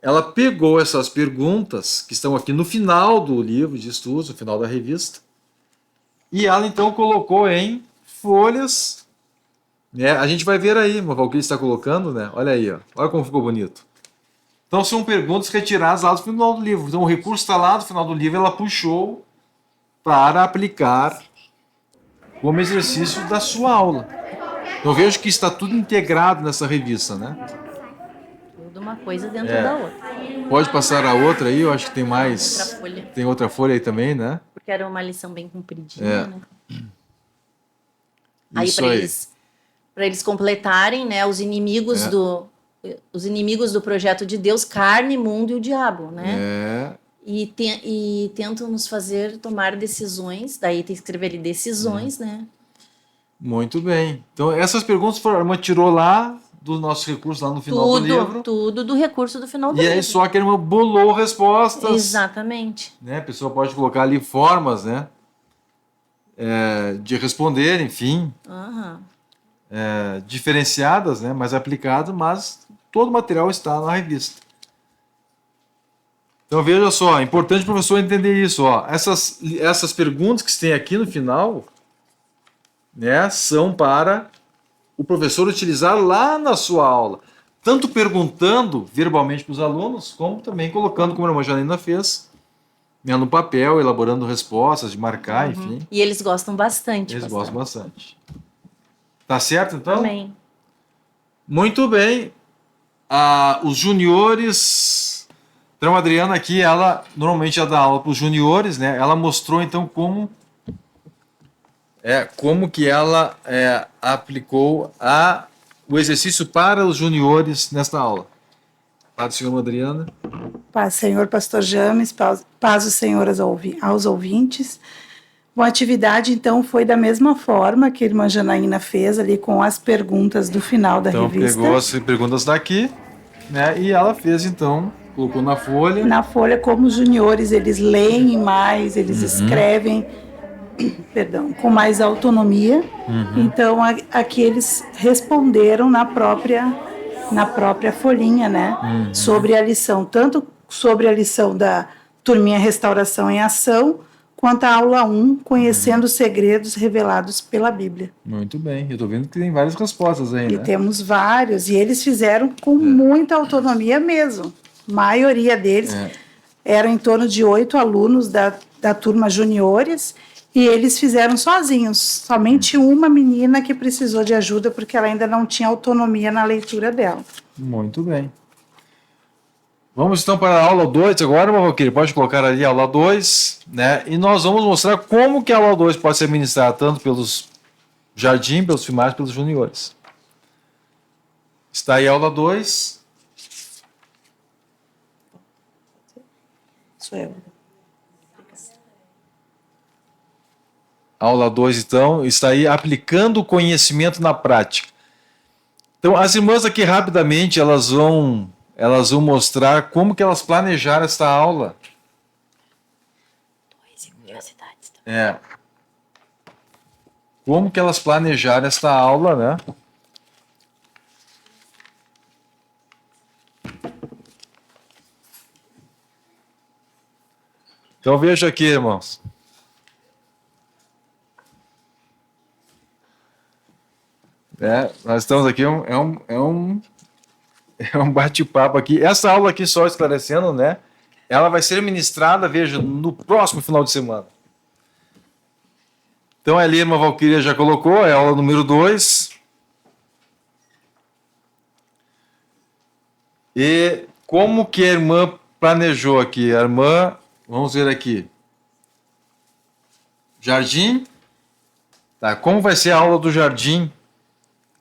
Ela pegou essas perguntas, que estão aqui no final do livro de estudos, no final da revista, e ela então colocou em folhas. Né? A gente vai ver aí, o Valquíria está colocando, né? Olha aí, ó. Olha como ficou bonito. Então são perguntas retiradas lá do final do livro. Então o recurso está lá no final do livro, ela puxou para aplicar como exercício da sua aula. Então vejo que está tudo integrado nessa revista, né? Tudo uma coisa dentro da outra. Pode passar a outra aí, eu acho que tem mais. Outra folha. Tem outra folha aí também, né? Porque era uma lição bem compridinha, É. né? Aí Isso para eles completarem, né, os inimigos do projeto de Deus, carne, mundo e o diabo, né? E tentam nos fazer tomar decisões, daí tem que escrever ali decisões, né? Muito bem. Então essas perguntas a irmã tirou lá do nosso recurso, lá no final do livro. Tudo do recurso do final do E livro. aí só que a irmã bolou respostas. Exatamente. Né? A pessoa pode colocar ali formas, né? De responder, enfim. Aham. Diferenciadas, né? Mais aplicadas, mas todo o material está na revista. Então veja só, é importante o professor entender isso. Ó. Essas perguntas que tem aqui no final, né, são para o professor utilizar lá na sua aula. Tanto perguntando verbalmente para os alunos, como também colocando, como a irmã Janina fez, né, no papel, elaborando respostas, de marcar, enfim. E eles gostam bastante. Eles pastor. gostam bastante. Tá certo, então? Amém. Muito bem. Os juniores. Então, a Adriana aqui, ela normalmente dá aula para os juniores, né? Ela mostrou então como que ela aplicou o exercício para os juniores nesta aula. Paz do Senhor, Adriana. Paz, Senhor, Pastor James, paz do Senhor aos ouvintes. Bom, a atividade, então, foi da mesma forma que a irmã Janaína fez ali com as perguntas do final da Então, revista. pegou as perguntas daqui, né? E ela fez, então, colocou na folha. Na folha, como os juniores, eles leem mais, eles escrevem, perdão, com mais autonomia. Então, aqui eles responderam na própria folhinha, né? Sobre a lição, tanto sobre a lição da turminha Restauração em Ação, quanto a aula 1, Conhecendo os Segredos Revelados pela Bíblia. Muito bem, eu estou vendo que tem várias respostas aí, E né? temos vários, e eles fizeram com muita autonomia mesmo. A maioria deles eram em torno de 8 alunos da turma juniores, e eles fizeram sozinhos. Somente uma menina que precisou de ajuda, porque ela ainda não tinha autonomia na leitura dela. Muito bem. Vamos então para a aula 2 agora, Valquíria. Pode colocar ali a aula 2, né? E nós vamos mostrar como que a aula 2 pode ser ministrada tanto pelos jardim, pelos primários, pelos juniores. Está aí a aula 2. Sou eu. Aula 2, então, está aí aplicando o conhecimento na prática. Então, as irmãs aqui rapidamente, elas vão mostrar como que elas planejaram esta aula. Como que elas planejaram esta aula, né? Então veja aqui, irmãos. Nós estamos aqui, é um bate-papo aqui. Essa aula aqui, só esclarecendo, né? Ela vai ser ministrada, veja, no próximo final de semana. Então, ali a irmã Valquíria já colocou, é a aula número 2. E como que a irmã planejou aqui? A irmã, vamos ver aqui. Jardim. Tá, como vai ser a aula do jardim?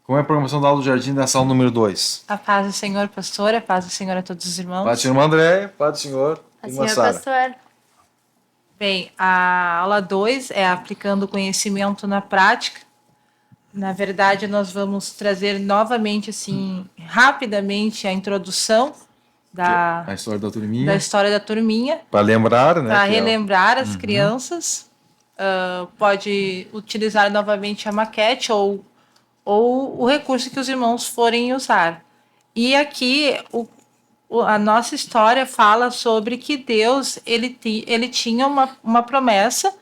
Como é a programação da aula do jardim dessa aula número 2? A paz do Senhor, pastor, a paz do Senhor a todos os irmãos. Paz do Senhor André, paz do Senhor. A Irmã senhora Sara. pastor. Bem, a aula 2 é aplicando o conhecimento na prática. Na verdade, nós vamos trazer novamente, assim, rapidamente, a introdução A história da turminha. da história da turminha, Para lembrar, né? para que é- relembrar as crianças. Pode utilizar novamente a maquete ou o recurso que os irmãos forem usar. E aqui a nossa história fala sobre que Deus ele tinha uma promessa,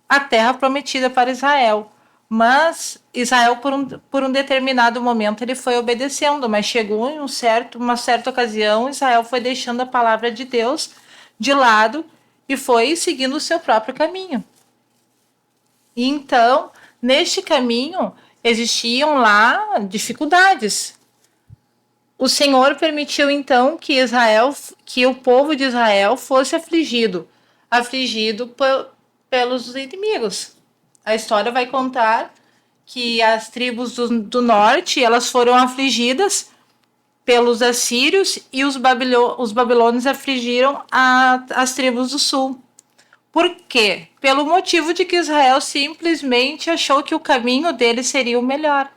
a terra prometida para Israel. Mas Israel, por um determinado momento, ele foi obedecendo, mas chegou em uma certa ocasião, Israel foi deixando a palavra de Deus de lado e foi seguindo o seu próprio caminho. E então, neste caminho, existiam lá dificuldades. O Senhor permitiu então que o povo de Israel fosse afligido pelos inimigos. A história vai contar que as tribos do norte, elas foram afligidas pelos assírios e os babilônios afligiram as tribos do sul. Por quê? Pelo motivo de que Israel simplesmente achou que o caminho dele seria o melhor.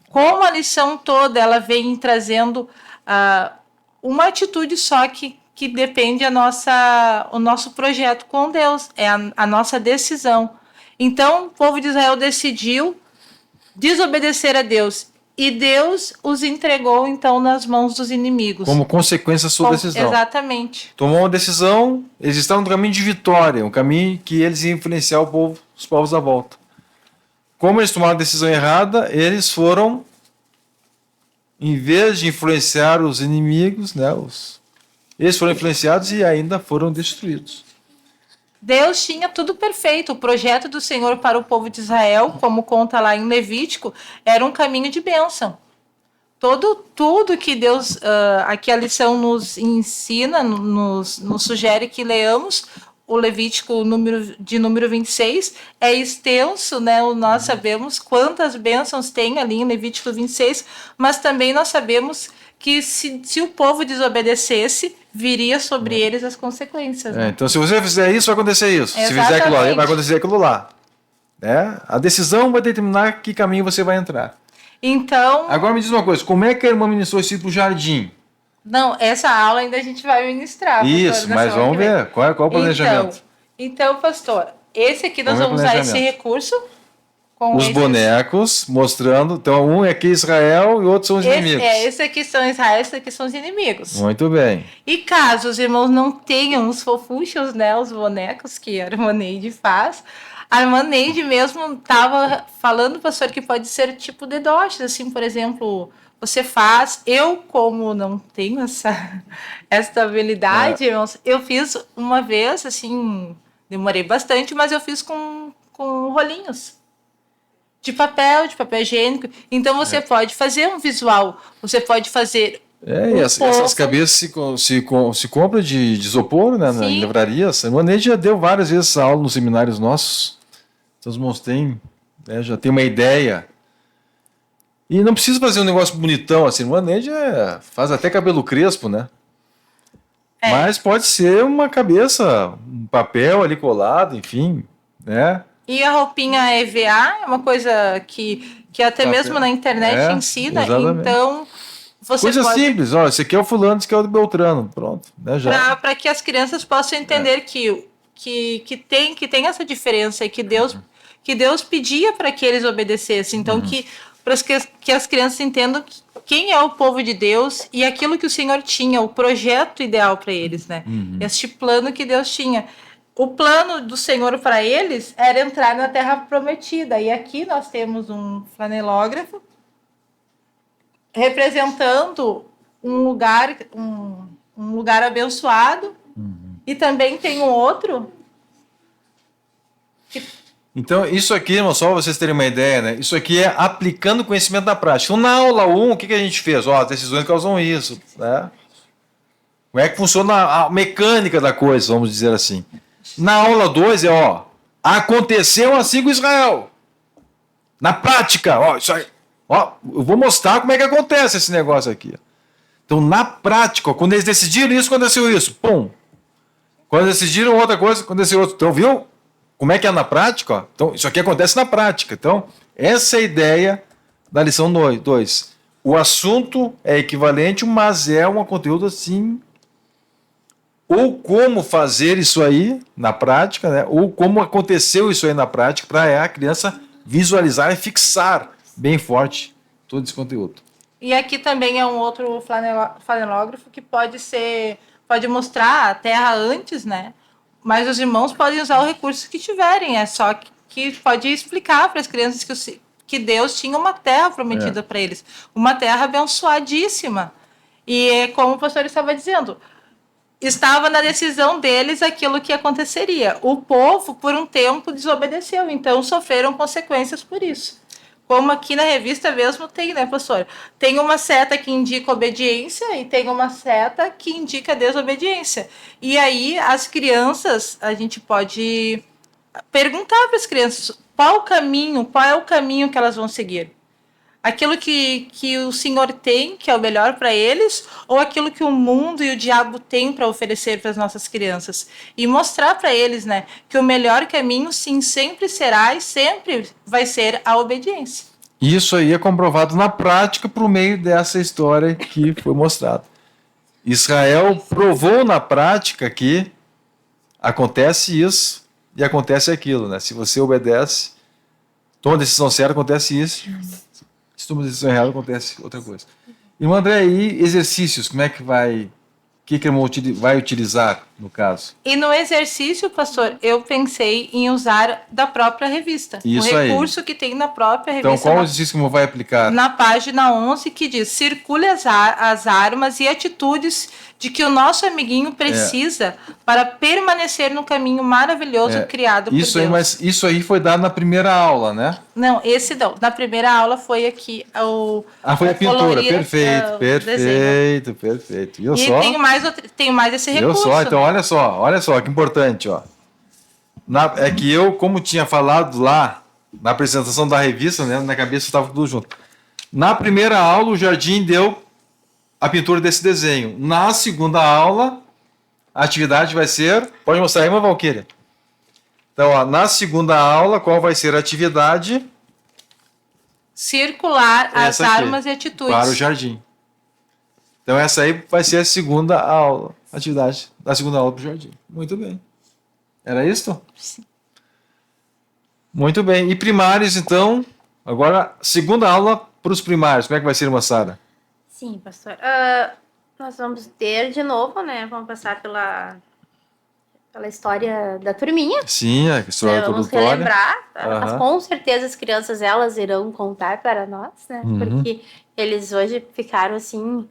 Como a lição toda ela vem trazendo uma atitude só que depende o nosso projeto com Deus, é a nossa decisão. Então, o povo de Israel decidiu desobedecer a Deus e Deus os entregou, então, nas mãos dos inimigos. Como consequência da sua decisão. Exatamente. Tomou uma decisão, eles estavam no caminho de vitória, um caminho que eles iam influenciar os povos à volta. Como eles tomaram a decisão errada, eles foram, em vez de influenciar os inimigos, né, eles foram influenciados e ainda foram destruídos. Deus tinha tudo perfeito. O projeto do Senhor para o povo de Israel, como conta lá em Levítico, era um caminho de bênção. Tudo que Deus, aqui a lição nos ensina, nos sugere que leamos, o Levítico número 26, é extenso, né? Nós sabemos quantas bênçãos tem ali em Levítico 26, mas também nós sabemos que se o povo desobedecesse, viria sobre eles as consequências. Né? Então, se você fizer isso, vai acontecer isso. Exatamente. Se fizer aquilo lá, vai acontecer aquilo lá. A decisão vai determinar que caminho você vai entrar. Então... Agora me diz uma coisa, como é que a irmã ministrou isso para o jardim? Não, essa aula ainda a gente vai ministrar. Pastor, Isso, na mas semana vamos que vem. ver qual é o planejamento. Então, pastor, esse aqui nós Vamos ver o vamos usar esse planejamento. recurso com Os esses- bonecos mostrando. Então, um é aqui Israel e outros são os inimigos. Esse aqui são Israel, esse aqui são os inimigos. Muito bem. E caso os irmãos não tenham os fofuchos, né, os bonecos que a irmã Neide faz, a irmã Neide mesmo estava falando, pastor, que pode ser tipo dedoches, assim, por exemplo, você faz, eu como não tenho essa habilidade, irmãos, eu fiz uma vez, assim, demorei bastante, mas eu fiz com rolinhos. De papel higiênico. Então você pode fazer um visual, você pode fazer E essas cabeças se compram de isopor, né, na Sim. livrarias. A irmã Neide já deu várias vezes essa aula nos seminários nossos. Então os irmãos têm, né, já tem uma ideia. E não precisa fazer um negócio bonitão assim. A irmã Neide faz até cabelo crespo, né? Mas pode ser uma cabeça, um papel ali colado, enfim, né? E a roupinha EVA é uma coisa que até Papel. mesmo na internet ensina, exatamente. então você Coisa pode... simples, ó, esse aqui é o fulano, esse aqui é o do Beltrano, pronto, né, já. Para que as crianças possam entender que tem essa diferença e que Deus pedia para que eles obedecessem. Então, que as crianças entendam quem é o povo de Deus e aquilo que o Senhor tinha, o projeto ideal para eles, né? Este plano que Deus tinha. O plano do Senhor para eles era entrar na Terra Prometida. E aqui nós temos um flanelógrafo representando um lugar abençoado. E também tem um outro. Então, isso aqui, irmão, só para vocês terem uma ideia, né? Isso aqui é aplicando conhecimento na prática. Então, na aula 1, o que a gente fez? Ó, as decisões causam isso, né? Como é que funciona a mecânica da coisa, vamos dizer assim. Na aula 2 aconteceu assim com Israel. Na prática, isso aí. Eu vou mostrar como é que acontece esse negócio aqui. Então, na prática, quando eles decidiram isso, aconteceu isso. Pum. Quando eles decidiram outra coisa, aconteceu outra. Então, viu? Como é que é na prática? Então, isso aqui acontece na prática. Então, essa é a ideia da lição 2. O assunto é equivalente, mas é um conteúdo assim. Ou como fazer isso aí na prática, né? Ou como aconteceu isso aí na prática, para a criança visualizar e fixar bem forte todo esse conteúdo. E aqui também é um outro flanelógrafo que pode mostrar a Terra antes, né? Mas os irmãos podem usar o recurso que tiverem, é só que pode explicar para as crianças que Deus tinha uma terra prometida para eles, uma terra abençoadíssima. E como o pastor estava dizendo, estava na decisão deles aquilo que aconteceria. O povo, por um tempo, desobedeceu, então sofreram consequências por isso. Como aqui na revista mesmo tem, né, pastor? Tem uma seta que indica obediência e tem uma seta que indica desobediência. E aí, as crianças, a gente pode perguntar para as crianças qual é o caminho que elas vão seguir. Aquilo que o Senhor tem, que é o melhor para eles, ou aquilo que o mundo e o diabo têm para oferecer para as nossas crianças. E mostrar para eles, né, que o melhor caminho, sim, sempre será e sempre vai ser a obediência. Isso aí é comprovado na prática por meio dessa história que foi mostrada. Israel provou na prática que acontece isso e acontece aquilo, né? Se você obedece, toma a decisão certa, acontece isso. Se toma a decisão errada, acontece outra coisa. Irmão André, e exercícios, como é que vai... O que irmão vai utilizar, no caso? E no exercício, pastor, eu pensei em usar da própria revista. Isso o aí. recurso que tem na própria Então, revista. qual o exercício que irmão vai aplicar? Na página 11, que diz: circule as armas e atitudes de que o nosso amiguinho precisa para permanecer no caminho maravilhoso criado por Isso aí, Deus. mas isso aí foi dado na primeira aula, né? Não, esse não. Na primeira aula foi aqui Foi a pintura. colorir, Perfeito, o desenho. perfeito. Viu E só? tem mais esse Viu recurso. só? Então, olha só, que importante, ó. É que eu, como tinha falado lá na apresentação da revista, né, na cabeça estava tudo junto. Na primeira aula, o Jardim deu a pintura desse desenho. Na segunda aula, a atividade vai ser... Pode mostrar aí, uma Valquíria. Então, ó, na segunda aula, qual vai ser a atividade? Circular as Essa aqui, armas e atitudes. Para o jardim. Então essa aí vai ser a segunda aula, atividade da segunda aula para o jardim. Muito bem. Era isso? Sim. Muito bem. E primários, então, agora segunda aula para os primários. Como é que vai ser, irmã Sara? Sim, pastor. Nós vamos ter de novo, né? Vamos passar pela história da turminha. Sim, a história Vamos introdutória. relembrar. Aham. Com certeza as crianças elas irão contar para nós, né? Uhum. Porque eles hoje ficaram assim.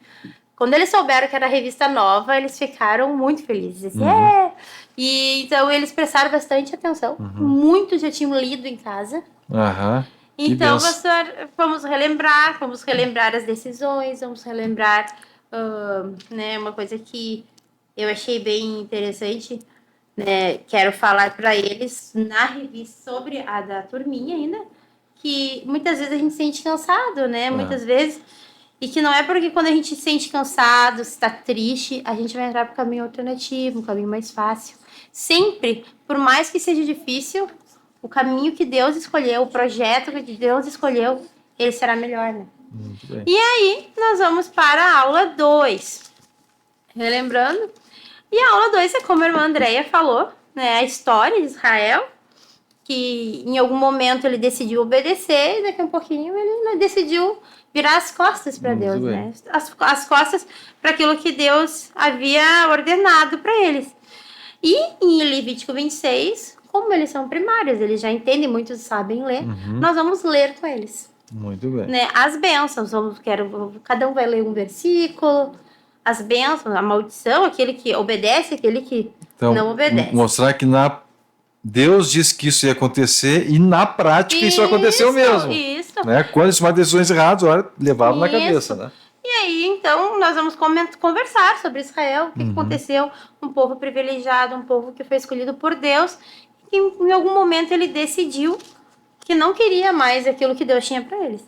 Quando eles souberam que era a revista nova, eles ficaram muito felizes. Uhum. E então eles prestaram bastante atenção. Uhum. Muitos já tinham lido em casa. Aham. Que Então, benção. pastor, vamos relembrar as decisões, vamos relembrar né, uma coisa que eu achei bem interessante, né, quero falar para eles na revista sobre a da turminha ainda, que muitas vezes a gente se sente cansado, né, muitas vezes, e que não é porque quando a gente se sente cansado, está triste, a gente vai entrar para o caminho alternativo, um caminho mais fácil. Sempre, por mais que seja difícil, o caminho que Deus escolheu, o projeto que Deus escolheu, ele será melhor, né? Muito bem. E aí, nós vamos para a aula 2. Relembrando. E a aula 2 é como a irmã Andréia falou, né? A história de Israel, que em algum momento ele decidiu obedecer e daqui a um pouquinho ele decidiu virar as costas para Muito Deus, bem. né? As costas para aquilo que Deus havia ordenado para eles. E em Levítico 26, como eles são primários, eles já entendem, muitos sabem ler, nós vamos ler com eles. Muito bem. Né? As bênçãos, cada um vai ler um versículo, as bênçãos, a maldição, aquele que obedece, aquele que Então, não obedece. mostrar que Deus disse que isso ia acontecer e na prática isso aconteceu mesmo. Isso. Né? Quando eles tomaram decisões erradas, olha, levaram na Isso. cabeça. Né? E aí, então, nós vamos conversar sobre Israel, o que aconteceu, um povo privilegiado, um povo que foi escolhido por Deus, que em algum momento ele decidiu que não queria mais aquilo que Deus tinha para eles.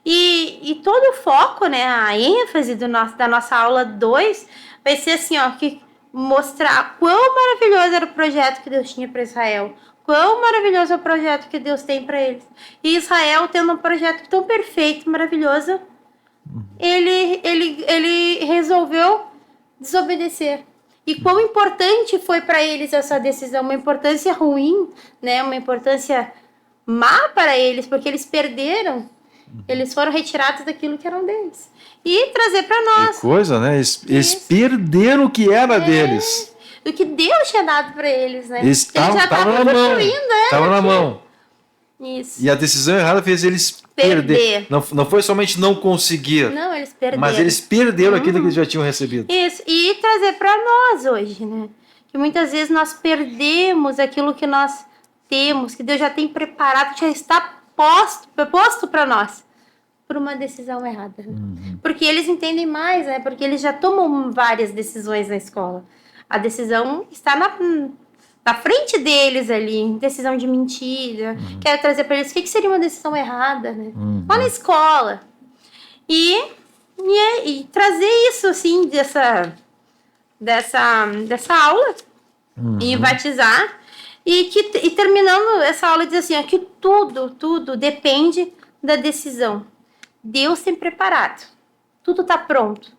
E todo o foco, né, a ênfase da nossa aula 2 vai ser assim, ó, que mostrar quão maravilhoso era o projeto que Deus tinha para Israel, quão maravilhoso é o projeto que Deus tem para eles. E Israel, tendo um projeto tão perfeito, maravilhoso, ele resolveu desobedecer. E quão importante foi para eles essa decisão, uma importância ruim, né, uma importância má para eles, porque eles perderam, eles foram retirados daquilo que eram deles. E trazer para nós Que coisa, né? Eles perderam o que era deles. o que Deus tinha dado para eles, né? Eles Eles já estavam estavam na mão. construindo, né? Estavam na mão. Isso. E a decisão errada fez eles perder. Não foi somente não conseguir, Não, eles perderam. mas eles perderam aquilo que eles já tinham recebido. Isso, e trazer para nós hoje, né? Que muitas vezes nós perdemos aquilo que nós temos, que Deus já tem preparado, já está posto para nós, por uma decisão errada. Né? Porque eles entendem mais, né? Porque eles já tomam várias decisões na escola. A decisão está na frente deles ali, decisão de mentira. Quero trazer para eles o que seria uma decisão errada, né? Lá na escola. E trazer isso, assim, dessa aula e enfatizar. E terminando essa aula, diz assim, ó, que tudo depende da decisão. Deus tem preparado. Tudo está pronto.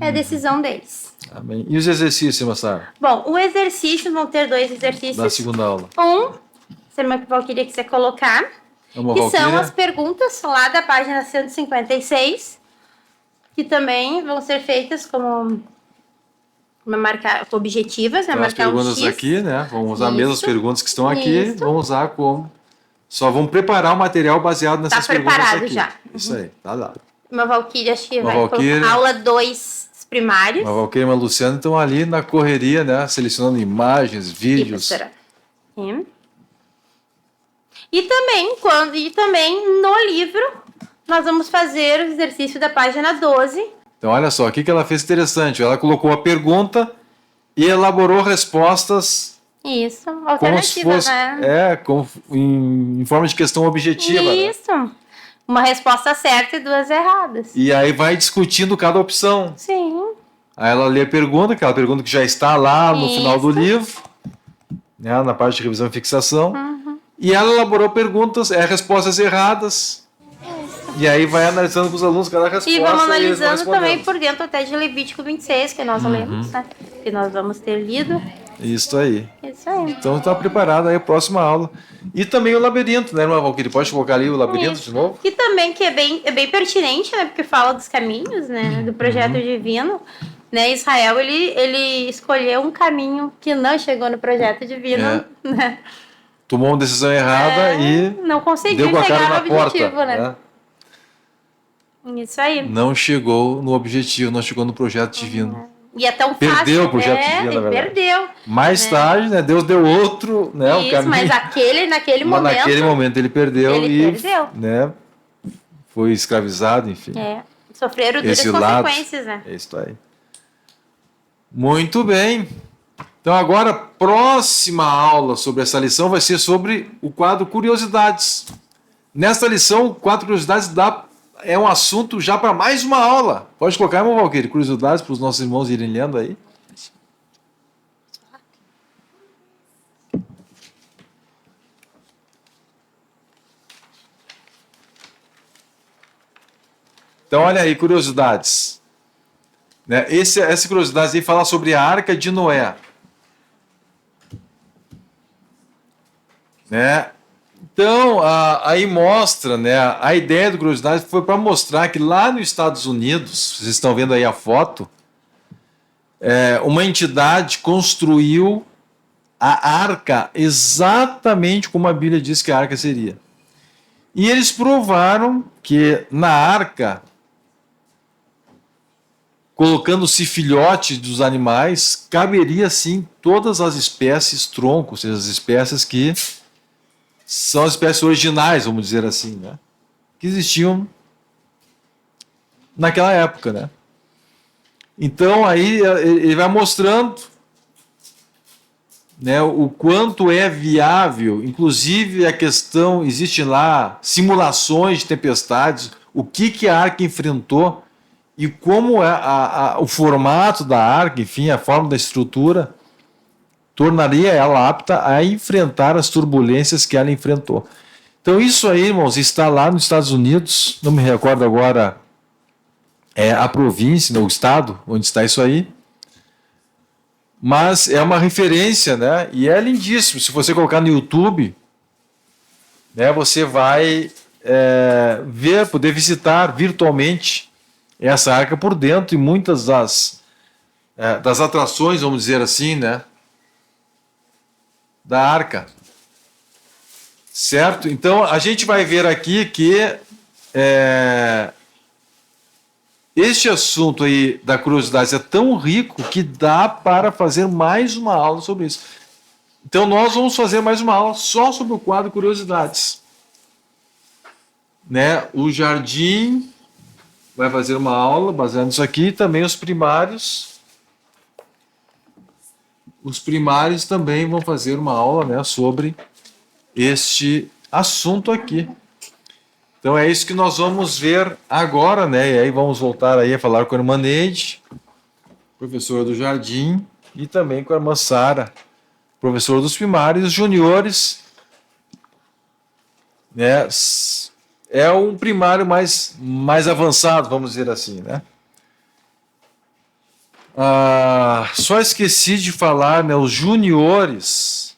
É a decisão deles. Amém. E os exercícios, irmã Sara? Bom, o exercício, vão ter 2 exercícios. Da segunda aula. Se a irmã Valquíria quiser colocar, Uma que são Valquíria. as perguntas lá da página 156, que também vão ser feitas como objetivas, né? Então, as Marcar um perguntas X. aqui, né? Vamos usar Isso. mesmo as perguntas que estão aqui. Isso. Vamos usar como... Só vamos preparar o material baseado nessas perguntas preparado aqui. já. Isso aí, tá dado. Uma Valquíria, acho que Uma vai Valquíria. colocar aula 2 primários. Uma Valquíria e uma Luciana estão ali na correria, né? Selecionando imagens, vídeos. Isso, sim. E também no livro nós vamos fazer o exercício da página 12. Então, olha só, o que ela fez interessante. Ela colocou a pergunta e elaborou respostas Isso, como se alternativa, fosse, né? em forma de questão objetiva. Né? Isso. Uma resposta certa e 2 erradas. E aí vai discutindo cada opção. Sim. Aí ela lê a pergunta, aquela pergunta que já está lá no final do livro, né, na parte de revisão e fixação. E ela elaborou perguntas, respostas erradas. E aí vai analisando com os alunos cada resposta. E vamos eles vão analisando respondendo. também por dentro até de Levítico 26, que nós lemos, né? Que nós vamos ter lido. Isso aí. Isso aí. Então tá preparado aí a próxima aula. E também o labirinto, né, irmã Valquíria? Pode colocar ali o labirinto Isso. de novo? E também que é bem pertinente, né? Porque fala dos caminhos, né? Do projeto divino. Né? Israel, ele escolheu um caminho que não chegou no projeto divino. Né? Tomou uma decisão errada e não conseguiu deu com a cara chegar na no objetivo, porta. né? Isso aí. Não chegou no objetivo, não chegou no projeto divino. E é tão Perdeu fácil. o projeto divino, na verdade. Perdeu. Mais tarde, né, Deus deu outro, né, o Isso, caminho. mas naquele Mas momento. naquele momento ele perdeu ele e perdeu. Né, foi escravizado, enfim. Sofreram duras Exilado. consequências, né? É isso aí. Muito bem. Então agora, a próxima aula sobre essa lição vai ser sobre o quadro Curiosidades. Nesta lição, o quadro Curiosidades é um assunto já para mais uma aula. Pode colocar, irmão Valquírio, curiosidades para os nossos irmãos irem lendo aí. Então, olha aí, curiosidades. Né? Essa curiosidade aí fala sobre a Arca de Noé. Né? Então, aí mostra, né, a ideia do curiosidade foi para mostrar que lá nos Estados Unidos, vocês estão vendo aí a foto, uma entidade construiu a arca exatamente como a Bíblia diz que a arca seria. E eles provaram que na arca, colocando-se filhotes dos animais, caberia sim todas as espécies tronco, ou seja, as espécies que são as espécies originais, vamos dizer assim, né? Que existiam naquela época, né? Então aí ele vai mostrando, né, o quanto é viável, inclusive a questão, existem lá simulações de tempestades, o que a arca enfrentou e como é o formato da arca, enfim, a forma da estrutura, tornaria ela apta a enfrentar as turbulências que ela enfrentou. Então isso aí, irmãos, está lá nos Estados Unidos, não me recordo agora a província, o estado onde está isso aí, mas é uma referência, né? E é lindíssimo. Se você colocar no YouTube, né, você vai poder visitar virtualmente essa arca por dentro e muitas das atrações, vamos dizer assim, né, da arca. Certo? Então, a gente vai ver aqui que este assunto aí da curiosidade é tão rico que dá para fazer mais uma aula sobre isso. Então, nós vamos fazer mais uma aula só sobre o quadro Curiosidades. Né? O Jardim vai fazer uma aula baseada nisso aqui, também os primários. Os primários também vão fazer uma aula, né, sobre este assunto aqui. Então é isso que nós vamos ver agora, né? E aí vamos voltar aí a falar com a irmã Neide, professora do Jardim, e também com a irmã Sara, professora dos primários, juniores, né? É um primário mais avançado, vamos dizer assim, né? Só esqueci de falar, né? Os juniores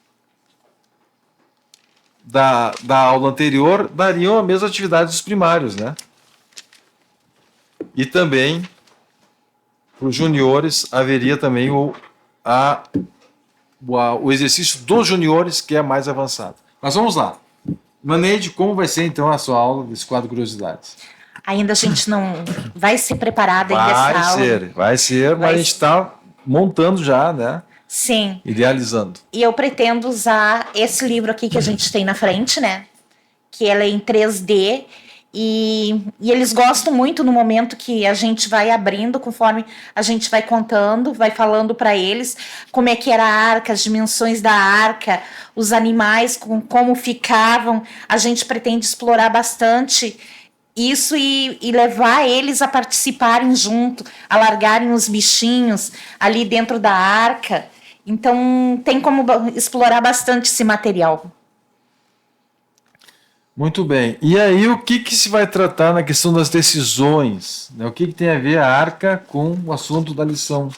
da aula anterior dariam a mesma atividade dos primários, né? E também para os juniores haveria também o exercício dos juniores, que é mais avançado. Mas vamos lá. Maneide, como vai ser então a sua aula desse quadro Curiosidades? Ainda a gente não vai se preparar ainda essa aula. Vai ser, mas a gente está montando já, né? Sim. Idealizando. E eu pretendo usar esse livro aqui que a gente tem na frente, né? Que ela é em 3D. E eles gostam muito no momento que a gente vai abrindo, conforme a gente vai contando, vai falando para eles como é que era a arca, as dimensões da arca, os animais, como ficavam. A gente pretende explorar bastante isso e levar eles a participarem junto, a largarem os bichinhos ali dentro da arca. Então, tem como explorar bastante esse material. Muito bem. E aí, o que se vai tratar na questão das decisões? Né? O que tem a ver a arca com o assunto da lição?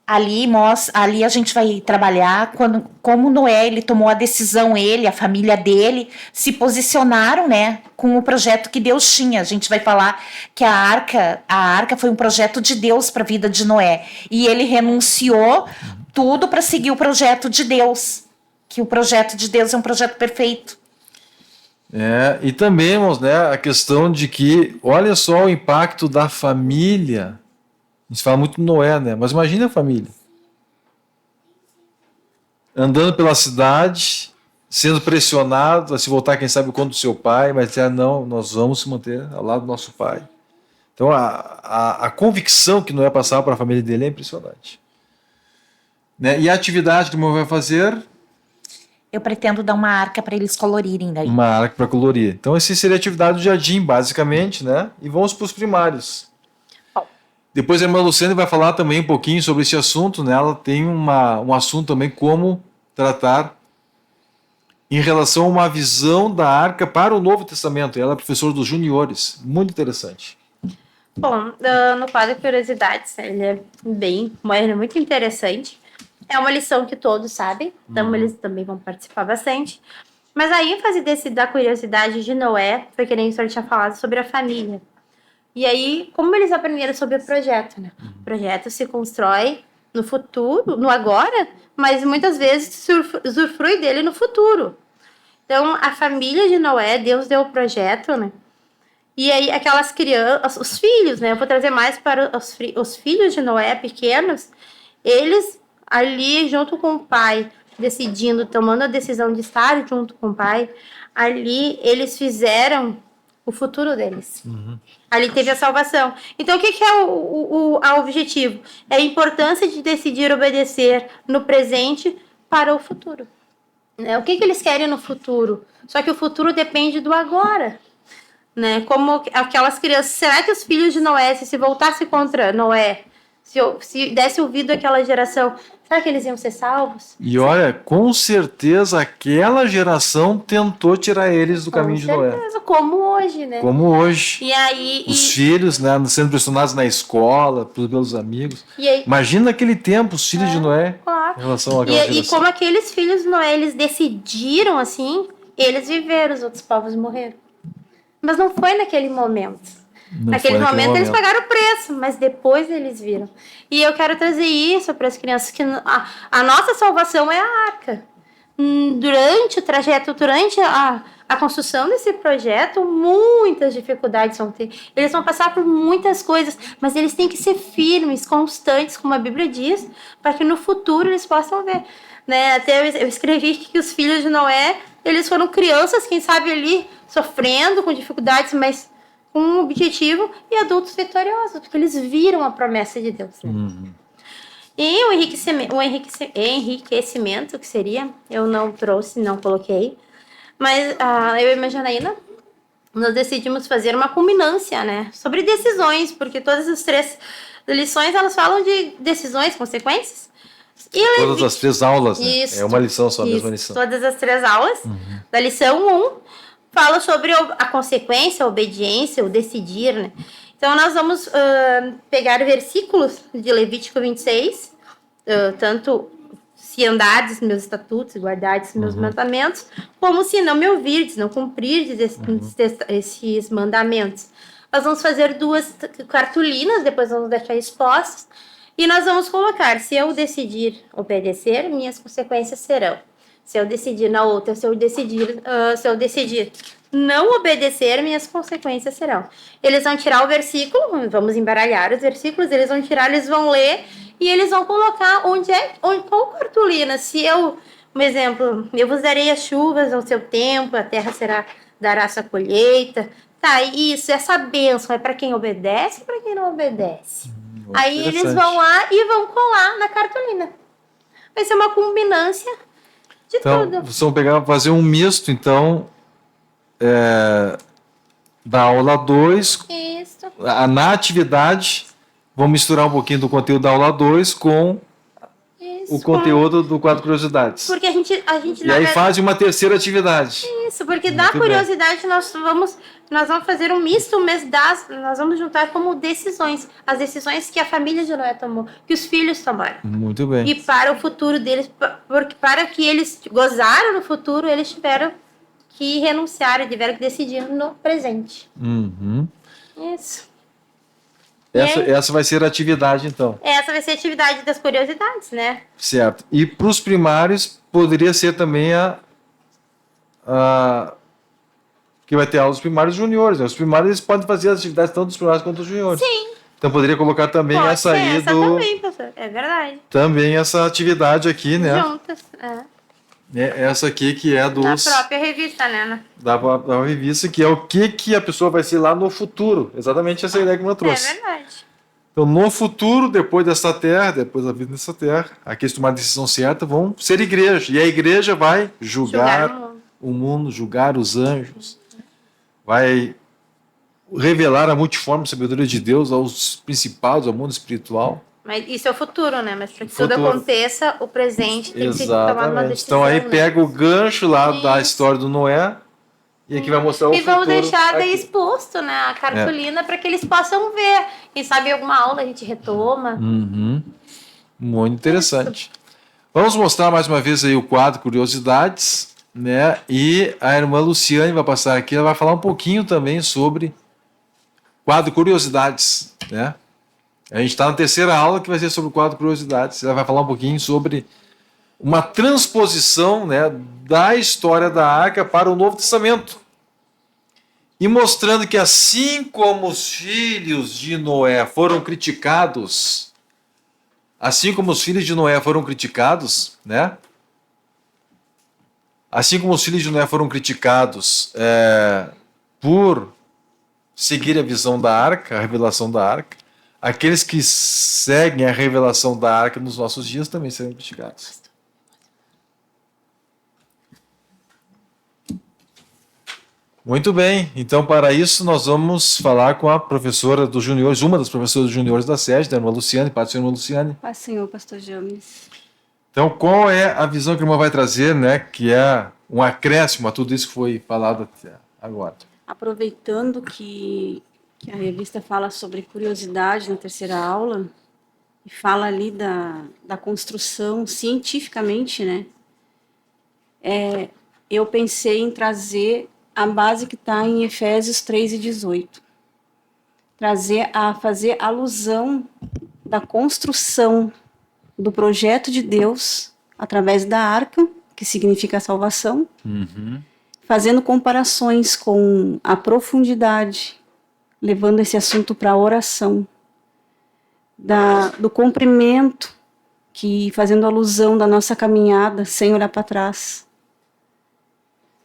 Ali a gente vai trabalhar como Noé ele tomou a decisão, ele, a família dele, se posicionaram, né, com o projeto que Deus tinha. A gente vai falar que a arca foi um projeto de Deus para a vida de Noé. E ele renunciou tudo para seguir o projeto de Deus. Que o projeto de Deus é um projeto perfeito. E também, irmãos, né, a questão de que, olha só o impacto da família. A gente fala muito de Noé, né? Mas imagina a família. Andando pela cidade, sendo pressionado a se voltar, quem sabe, contra o seu pai, mas dizer, não, nós vamos se manter ao lado do nosso pai. Então, a convicção que Noé passava para a família dele é impressionante. Né? E a atividade que o Noé vai fazer? Eu pretendo dar uma arca para eles colorirem daí. Uma arca para colorir. Então, essa seria a atividade do jardim, basicamente, né? E vamos para os primários. Depois a irmã Luciane vai falar também um pouquinho sobre esse assunto, né? Ela tem um assunto também como tratar em relação a uma visão da arca para o Novo Testamento. Ela é professora dos juniores. Muito interessante. Bom, no quadro Curiosidades, ele é muito interessante. É uma lição que todos sabem, então eles também vão participar bastante. Mas a ênfase da curiosidade de Noé foi que nem o senhor tinha falado sobre a família. E aí, como eles aprenderam sobre o projeto, né? O projeto se constrói no futuro, no agora, mas muitas vezes usufrui dele no futuro. Então, a família de Noé, Deus deu o projeto, né? E aí, aquelas crianças, os filhos, né? Eu vou trazer mais para os filhos de Noé pequenos, eles ali, junto com o pai, tomando a decisão de estar junto com o pai, ali eles fizeram o futuro deles. Ali teve a salvação. Então, o que é o objetivo? É a importância de decidir obedecer no presente para o futuro. Né? O que eles querem no futuro? Só que o futuro depende do agora. Né? Como aquelas crianças... Será que os filhos de Noé, se voltasse contra Noé, se desse ouvido àquela geração, será que eles iam ser salvos? E olha, com certeza aquela geração tentou tirar eles do caminho de Noé. Como hoje, né? Como hoje. E aí, os filhos, né, sendo pressionados na escola, pelos amigos. E aí, imagina naquele tempo, os filhos de Noé, claro. Em relação àquela geração. E como aqueles filhos de Noé, eles decidiram assim, eles viveram, os outros povos morreram. Mas não foi naquele momento. Naquele momento eles pagaram o preço, mas depois eles viram. E eu quero trazer isso para as crianças, que a nossa salvação é a arca. Durante o trajeto, durante a construção desse projeto, muitas dificuldades vão ter. Eles vão passar por muitas coisas, mas eles têm que ser firmes, constantes, como a Bíblia diz, para que no futuro eles possam ver. Né? Até eu escrevi que os filhos de Noé, eles foram crianças, quem sabe ali, sofrendo com dificuldades, mas com um objetivo, e adultos vitoriosos, porque eles viram a promessa de Deus. Né? E o enriquecimento, que seria, eu não trouxe, não coloquei, mas eu e a Janaína, nós decidimos fazer uma culminância, né, sobre decisões, porque todas as 3 lições, elas falam de decisões, consequências. E todas as 3 aulas, né? Isso, é uma lição só, a mesma lição. Todas as 3 aulas, da lição 1, fala sobre a consequência, a obediência, o decidir, né? Então, nós vamos pegar versículos de Levítico 26, tanto se andardes meus estatutos e guardardes meus mandamentos, como se não me ouvirdes, não cumprirdes esses mandamentos. Nós vamos fazer 2 cartolinas, depois vamos deixar expostas, e nós vamos colocar, se eu decidir obedecer, minhas consequências serão. Se eu decidir na outra, se eu decidir não obedecer, minhas consequências serão. Eles vão tirar o versículo, vamos embaralhar os versículos, eles vão tirar, eles vão ler e eles vão colocar qual cartolina. Se eu, um exemplo, eu vos darei as chuvas ao seu tempo, a terra dará sua colheita. Tá, isso, essa bênção é para quem obedece ou para quem não obedece? Aí eles vão lá e vão colar na cartolina. Vai ser uma combinância de tudo. Vocês vão fazer um misto, então, da aula 2. Isso. Na atividade, vão misturar um pouquinho do conteúdo da aula 2 com o conteúdo do quadro Curiosidades. Porque a gente E na aí verdade, fazem uma terceira atividade. isso, porque da Muito bem. curiosidade nós vamos fazer um misto, mas nós vamos juntar como decisões, as decisões que a família de Noé tomou, que os filhos tomaram. Muito bem. E para o futuro deles, porque para que eles gozaram no futuro, eles tiveram que renunciar, tiveram que decidir no presente. Uhum. Isso. E aí? Essa vai ser a atividade, então. Essa vai ser a atividade das curiosidades, né? Certo. E para os primários, poderia ser também que vai ter aulas primários e juniores. Né? Os primários eles podem fazer as atividades tanto dos primários quanto dos juniores. Sim. Então poderia colocar também Pode essa ser aí essa também, professor. É verdade. também essa atividade aqui, né? Juntas. Essa aqui que é Na dos própria revista, né? da revista, que é o que a pessoa vai ser lá no futuro. Exatamente essa ideia que eu trouxe. É verdade. Então, no futuro, depois dessa terra, depois da vida nessa terra, aqueles que tomarem a decisão certa vão ser igreja. E a igreja vai julgar o mundo, julgar os anjos, vai revelar a multiforme sabedoria de Deus aos principados, ao mundo espiritual. Mas isso é o futuro, né? Mas para que Futuro. tudo aconteça, o presente tem que ser tomado uma Exatamente. decisão. Então aí né? pega o gancho lá da Isso. história do Noé e aqui vai mostrar o E futuro. vamos deixar daí aqui. exposto, né? A cartolina para que eles possam ver. Quem sabe em alguma aula a gente retoma. Uhum. Muito interessante. Vamos mostrar mais uma vez aí o quadro Curiosidades, né? E a irmã Luciane vai passar aqui, ela vai falar um pouquinho também sobre quadro Curiosidades, né? A gente está na terceira aula que vai ser sobre o quadro Curiosidades. Ela vai falar um pouquinho sobre uma transposição, né, da história da arca para o Novo Testamento. E mostrando que assim como os filhos de Noé foram criticados, né? Assim como os filhos de Noé foram criticados por seguir a visão da arca, a revelação da arca, aqueles que seguem a revelação da arca nos nossos dias também serão criticados. Muito bem, então para isso nós vamos falar com a professora dos juniores, uma das professoras dos juniores da sede, da irmã Luciane, Paz do Senhor, irmã Luciane. Paz, Senhor, pastor James. Então, qual é a visão que a irmã vai trazer, né, que é um acréscimo a tudo isso que foi falado até agora? Aproveitando que a revista fala sobre curiosidade na terceira aula, e fala ali da construção cientificamente, né? Eu pensei em trazer a base que está em Efésios 3:18. Fazer alusão da construção do projeto de Deus através da arca, que significa a salvação, fazendo comparações com a profundidade, levando esse assunto para a oração, do comprimento, fazendo alusão da nossa caminhada sem olhar para trás,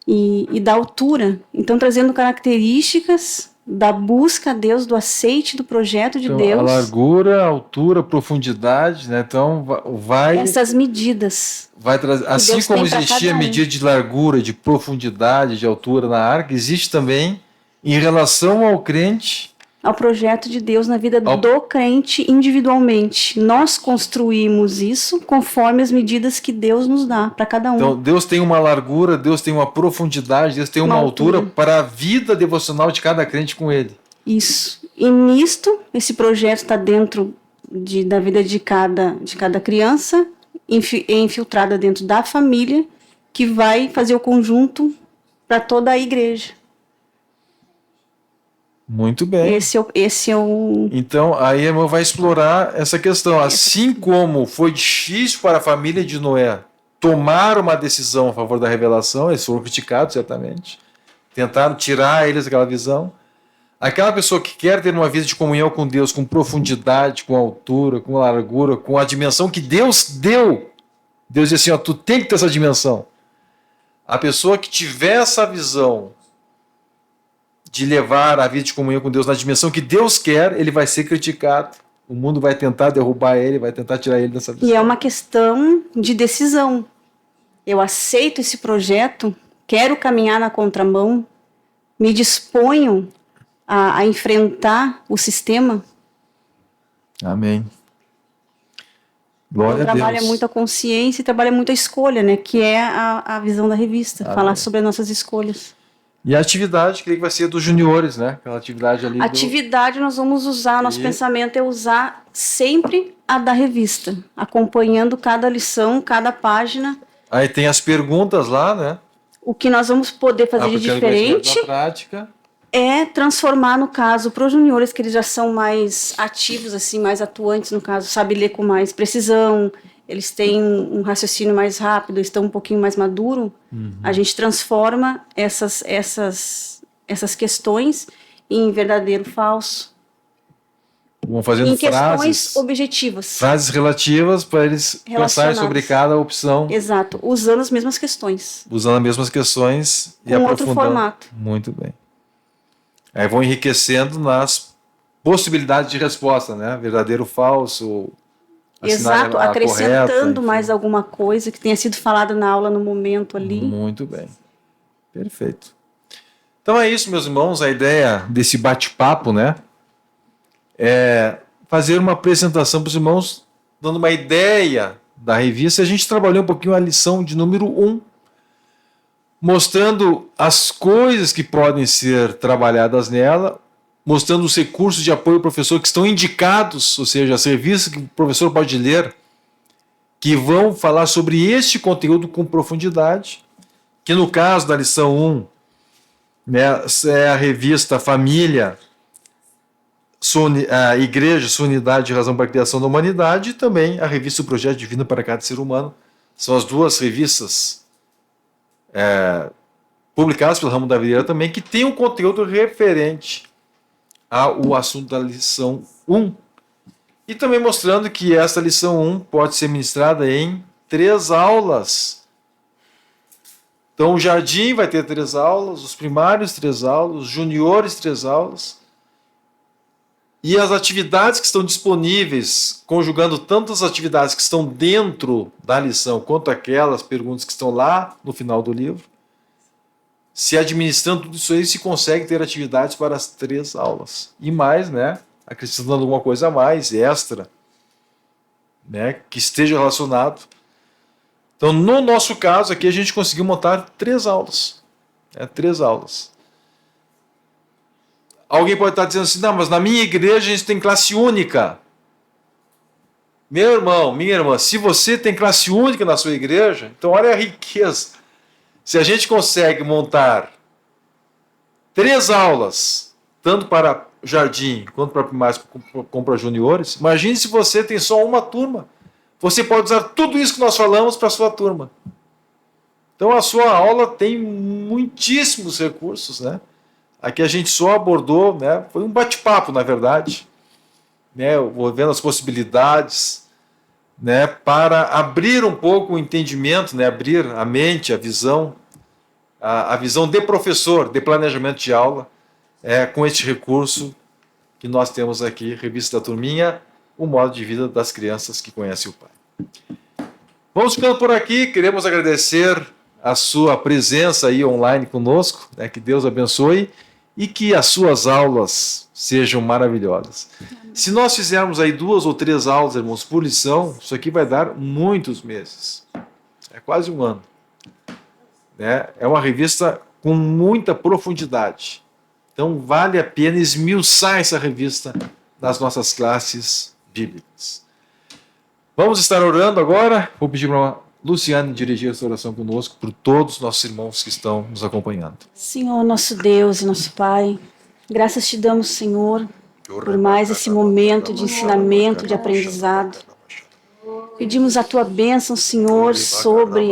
e da altura, então trazendo características da busca a Deus, do aceite do projeto de Deus. A largura, a altura, a profundidade, né? Então vai... Essas medidas. Vai trazer, assim Deus como tem pra existia cada um. medida de largura, de profundidade, de altura na arca, existe também em relação ao crente, Ao projeto de Deus na vida do crente individualmente. Nós construímos isso conforme as medidas que Deus nos dá para cada um. Então, Deus tem uma largura, Deus tem uma profundidade, Deus tem uma altura para a vida devocional de cada crente com Ele. Isso. E nisto, esse projeto está dentro da vida de cada criança, infiltrada dentro da família, que vai fazer o conjunto para toda a igreja. Muito bem. Esse é o... Então, aí a irmã vai explorar essa questão. Assim como foi difícil para a família de Noé tomar uma decisão a favor da revelação, eles foram criticados, certamente. Tentaram tirar eles daquela visão. Aquela pessoa que quer ter uma vida de comunhão com Deus, com profundidade, com altura, com largura, com a dimensão que Deus deu. Deus disse assim, ó, tu tem que ter essa dimensão. A pessoa que tiver essa visão de levar a vida de comunhão com Deus na dimensão que Deus quer, ele vai ser criticado. O mundo vai tentar derrubar ele, vai tentar tirar ele dessa visão. E é uma questão de decisão. Eu aceito esse projeto, quero caminhar na contramão, me disponho a enfrentar o sistema. Amém. Glória Então, a trabalha Deus. muito a consciência e trabalha muito a escolha, né? Que é a visão da revista, falar sobre as nossas escolhas. E a atividade, creio que vai ser dos juniores, né? Aquela atividade ali Atividade nós vamos usar, nosso E- pensamento é usar sempre a da revista, acompanhando cada lição, cada página. Aí tem as perguntas lá, né? O que nós vamos poder fazer de Aplicando conhecimento diferente na prática. é transformar, no caso, para os juniores, que eles já são mais ativos, assim, mais atuantes, no caso, sabem ler com mais precisão, eles têm um raciocínio mais rápido, estão um pouquinho mais maduro, a gente transforma essas questões em verdadeiro falso, Vão fazendo em questões frases, objetivas. frases relativas para eles pensarem Relacionadas. sobre cada opção, Exato, usando as mesmas questões, usando as mesmas questões e com outro aprofundando. formato. Muito bem. Aí vão enriquecendo nas possibilidades de resposta, né? Verdadeiro, falso. assinar Exato, a acrescentando correta, enfim. mais alguma coisa que tenha sido falada na aula no momento ali. Muito bem. Perfeito. Então é isso, meus irmãos. A ideia desse bate-papo, né? É fazer uma apresentação para os irmãos, dando uma ideia da revista. A gente trabalhou um pouquinho a lição de número 1, mostrando as coisas que podem ser trabalhadas nela, mostrando os recursos de apoio ao professor que estão indicados, ou seja, as revistas que o professor pode ler, que vão falar sobre este conteúdo com profundidade, que no caso da lição 1, né, é a revista Família, a Igreja, Sua Unidade e Razão para a Criação da Humanidade, e também a revista O Projeto Divino para Cada Ser Humano. São as duas revistas publicadas pelo Ramo da Videira também, que tem um conteúdo referente ao assunto da lição 1. E também mostrando que essa lição 1 pode ser ministrada em 3 aulas. Então, o jardim vai ter 3 aulas, os primários 3 aulas, os juniores 3 aulas. E as atividades que estão disponíveis, conjugando tanto as atividades que estão dentro da lição, quanto aquelas perguntas que estão lá no final do livro, se administrando tudo isso aí, se consegue ter atividades para as 3 aulas. E mais, né? Acrescentando alguma coisa a mais, extra, né? Que esteja relacionado. Então, no nosso caso aqui, a gente conseguiu montar 3 aulas. 3 aulas. Alguém pode estar dizendo assim, não, mas na minha igreja a gente tem classe única. Meu irmão, minha irmã, se você tem classe única na sua igreja, então olha a riqueza. Se a gente consegue montar 3 aulas, tanto para jardim quanto para primários como para juniores, imagine se você tem só uma turma. Você pode usar tudo isso que nós falamos para a sua turma. Então a sua aula tem muitíssimos recursos, né? Aqui a gente só abordou, né? Foi um bate-papo, na verdade, né? Vendo as possibilidades, né? Para abrir um pouco o entendimento, né? Abrir a mente, a visão de professor, de planejamento de aula, com este recurso que nós temos aqui, Revista da Turminha, o modo de vida das crianças que conhecem o Pai. Vamos ficando por aqui, queremos agradecer a sua presença aí online conosco, né? Que Deus abençoe e que as suas aulas sejam maravilhosas. Se nós fizermos aí 2 ou 3 aulas, irmãos, por lição, isso aqui vai dar muitos meses. É quase um ano. Né? É uma revista com muita profundidade. Então vale a pena esmiuçar essa revista nas nossas classes bíblicas. Vamos estar orando agora. Vou pedir para a Luciane dirigir essa oração conosco, por todos os nossos irmãos que estão nos acompanhando. Senhor, nosso Deus e nosso Pai, graças te damos, Senhor, por mais esse momento de ensinamento, de aprendizado. Pedimos a tua bênção, Senhor, sobre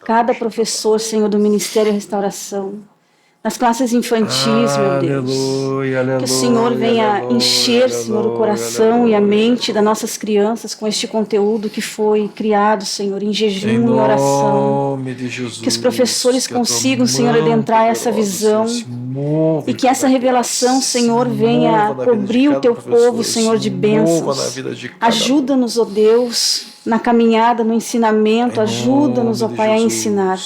cada professor, Senhor, do Ministério Restauração, nas classes infantis, meu Deus. Aleluia, Que o Senhor venha encher, Senhor, o coração e a mente das nossas crianças com este conteúdo que foi criado, Senhor, em jejum e oração. Nome de Jesus, Que os professores que a tua consigam, Senhor, mão adentrar essa poderosa, visão Senhor, se move e que essa cada revelação, classe, Senhor, se venha mova na vida de cobrir o cada teu professor, povo, Senhor, de se mova na bênçãos. vida de cada Ajuda-nos, ó Deus, na caminhada, no ensinamento. Ajuda-nos, ó Pai, a ensinar.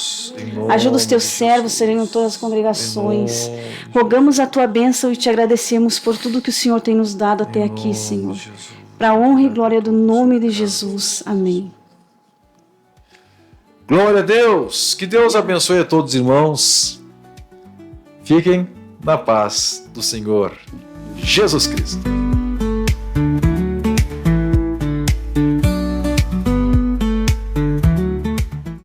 Ajuda os teus servos, serem todas as congregações. Rogamos a tua bênção e te agradecemos por tudo que o Senhor tem nos dado até aqui, Senhor. para a honra e glória do nome de Jesus. Amém. Glória a Deus! Que Deus abençoe a todos os irmãos. Fiquem na paz do Senhor Jesus Cristo.